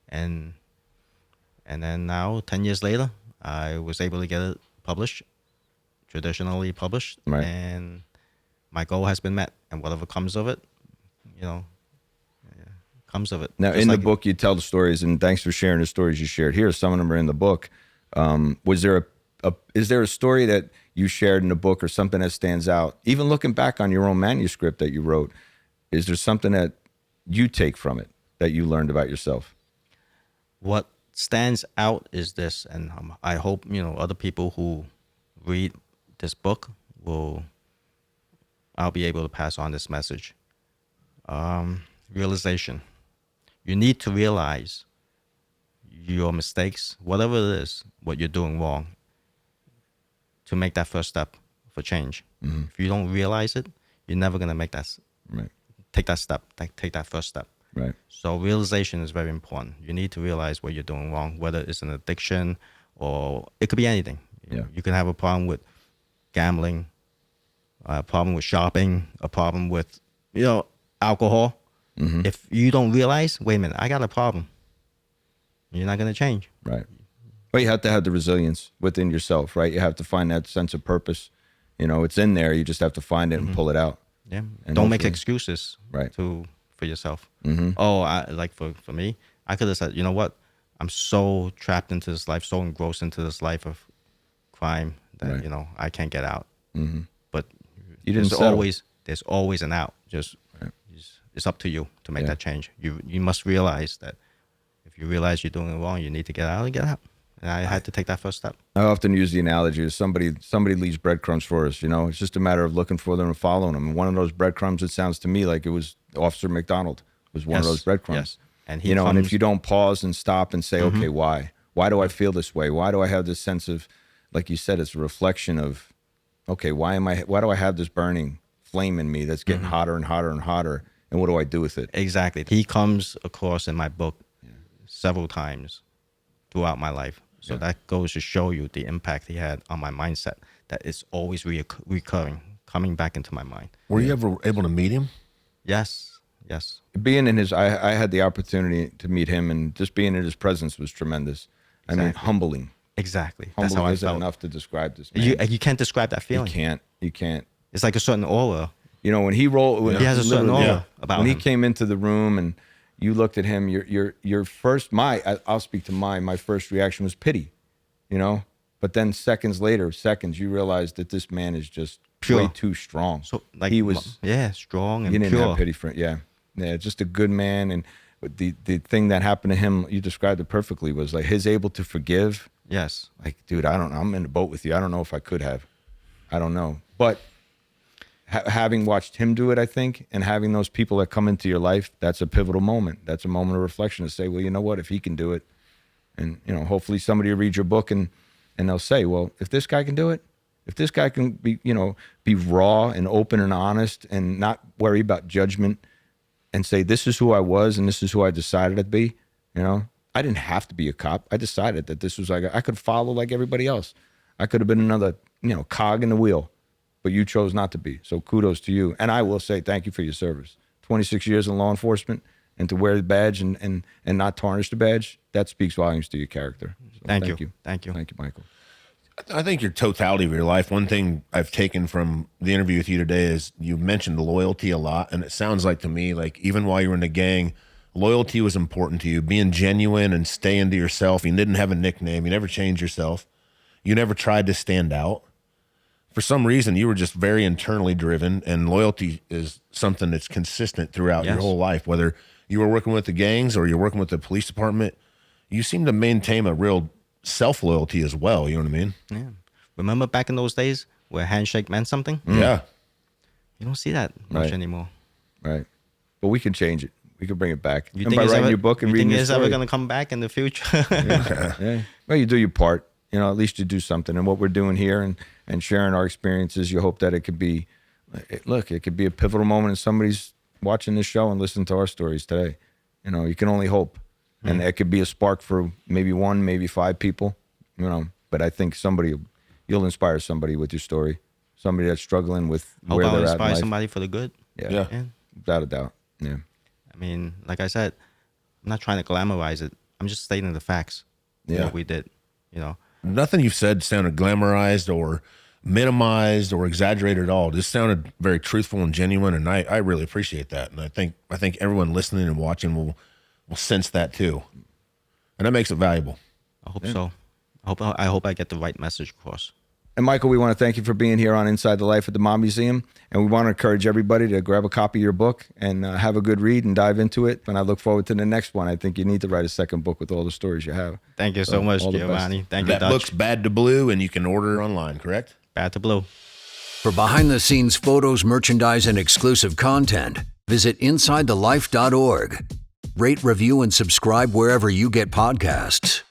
A: And then now, 10 years later, I was able to get it published, traditionally published,
D: Right.
A: and my goal has been met. And whatever comes of it, you know, comes of it.
D: Now,
A: Just
D: in
A: like-
D: the book, you tell the stories, and thanks for sharing the stories you shared here. Some of them are in the book. Was there is there a story that you shared in the book or something that stands out? Even looking back on your own manuscript that you wrote, is there something that you take from it that you learned about yourself?
A: What stands out is this, and I hope other people who read this book I'll be able to pass on this message. Realization. You need to realize your mistakes, whatever it is, what you're doing wrong, to make that first step for change. If you don't realize it, you're never gonna make that.
D: Right.
A: Take that step. Take that first step.
D: Right.
A: So realization is very important. You need to realize what you're doing wrong, whether it's an addiction or it could be anything.
D: Yeah.
A: You can have a problem with gambling, a problem with shopping, a problem with, alcohol. If you don't realize, wait a minute, I got a problem, you're not going to change.
D: Right. Well, you have to have the resilience within yourself, right? You have to find that sense of purpose. It's in there. You just have to find it and pull it out.
A: Yeah.
D: And
A: Don't make
D: hopefully-
A: excuses
D: Right.
A: for yourself. For me, I could have said, you know what? I'm so trapped into this life, so engrossed into this life of crime that,
D: Right.
A: I can't get out. But
D: You didn't
A: there's
D: settle.
A: there's always an out. Just it's up to you to make that change. You must realize that if you realize you're doing it wrong, you need to get out and get out. And I had to take that first step.
D: I often use the analogy of somebody leaves breadcrumbs for us. It's just a matter of looking for them and following them. And one of those breadcrumbs, it sounds to me like it was Officer McDonald was one of those breadcrumbs.
A: Yes. And he
D: and if
A: comes-
D: you don't pause and stop and say, okay, why? Why do I feel this way? Why do I have this sense of, like you said, it's a reflection of, okay, why do I have this burning flame in me that's getting hotter and hotter and hotter? And what do I do with it?
A: Exactly. He comes across in my book several times throughout my life. So that goes to show you the impact he had on my mindset, that it's always recurring, coming back into my mind.
C: Were you ever able to meet him?
A: Yes.
D: Being in I had the opportunity to meet him, and just being in his presence was tremendous. I mean, humbling.
A: Exactly. That's how
D: Humbling
A: I
D: isn't
A: felt.
D: enough to describe this man.
A: You can't describe that feeling.
D: You can't.
A: It's like a certain aura.
D: When he rolled,
A: He has a certain
D: literally,
A: aura about
D: when
A: him.
D: he came into the room and you looked at him, your first, I'll speak to my first reaction was pity, but then seconds later, you realized that this man is just
A: Pure.
D: way too strong.
A: So like
D: he was,
A: strong and
D: you didn't
A: pure.
D: have pity for it. Yeah, just a good man. And the thing that happened to him, you described it perfectly, was like his able to forgive.
A: Yes.
D: Like, dude, I don't know. I'm in the boat with you. I don't know if I could have. I don't know. But having watched him do it, I think, and having those people that come into your life, that's a pivotal moment. That's a moment of reflection to say, well, you know what? If he can do it, and, hopefully somebody will read your book and they'll say, well, if this guy can do it, if this guy can be raw and open and honest and not worry about judgment and say, this is who I was and this is who I decided to be, I didn't have to be a cop. I decided that this was I could follow like everybody else. I could have been another, cog in the wheel, but you chose not to be. So kudos to you. And I will say thank you for your service. 26 years in law enforcement, and to wear the badge and not tarnish the badge, that speaks volumes to your character. So
A: Thank you.
D: Thank you, Michael.
C: I think your totality of your life, one thing I've taken from the interview with you today is you mentioned loyalty a lot. And it sounds like to me, like even while you were in the gang, loyalty was important to you, being genuine and staying to yourself. You didn't have a nickname. You never changed yourself. You never tried to stand out. For some reason, you were just very internally driven, and loyalty is something that's consistent throughout your whole life. Whether you were working with the gangs or you're working with the police department, you seem to maintain a real self-loyalty as well. You know what I mean?
A: Yeah. Remember back in those days where handshake meant something?
C: Yeah.
A: You don't see that much
D: Right.
A: anymore.
D: Right. But we can change it. We can bring it back.
A: You
D: and
A: think
D: by
A: it's
D: writing
A: ever,
D: your book and
A: you
D: reading
A: think
D: your
A: it's ever
D: story.
A: going to come back in the future?
D: Yeah. Well, you do your part. At least you do something. And what we're doing here and sharing our experiences, you hope that it could be, it could be a pivotal moment in somebody's watching this show and listening to our stories today. You can only hope. And it could be a spark for maybe one, maybe 5 people, But I think you'll inspire somebody with your story. Somebody that's struggling with
A: Hope
D: where
A: I'll
D: they're at in
A: inspire
D: life.
A: somebody for the good.
C: Yeah.
D: Without a doubt. Yeah.
A: I mean, like I said, I'm not trying to glamorize it. I'm just stating the facts.
D: Yeah.
A: What we did,
C: Nothing you've said sounded glamorized or minimized or exaggerated at all. Just sounded very truthful and genuine, and I really appreciate that. And I think everyone listening and watching will sense that too, and that makes it valuable.
A: I hope so. I hope I get the right message across.
D: And Michael, we want to thank you for being here on Inside the Life at the Mob Museum. And we want to encourage everybody to grab a copy of your book and have a good read and dive into it. And I look forward to the next one. I think you need to write a second book with all the stories you have.
A: Thank you so much,
D: all the best.
A: Giovanni. Thank you,
C: That
A: Dutch.
C: book's Bad to Blue, and you can order it online, correct?
A: Bad to Blue.
B: For behind-the-scenes photos, merchandise, and exclusive content, visit InsideTheLife.org. Rate, review, and subscribe wherever you get podcasts.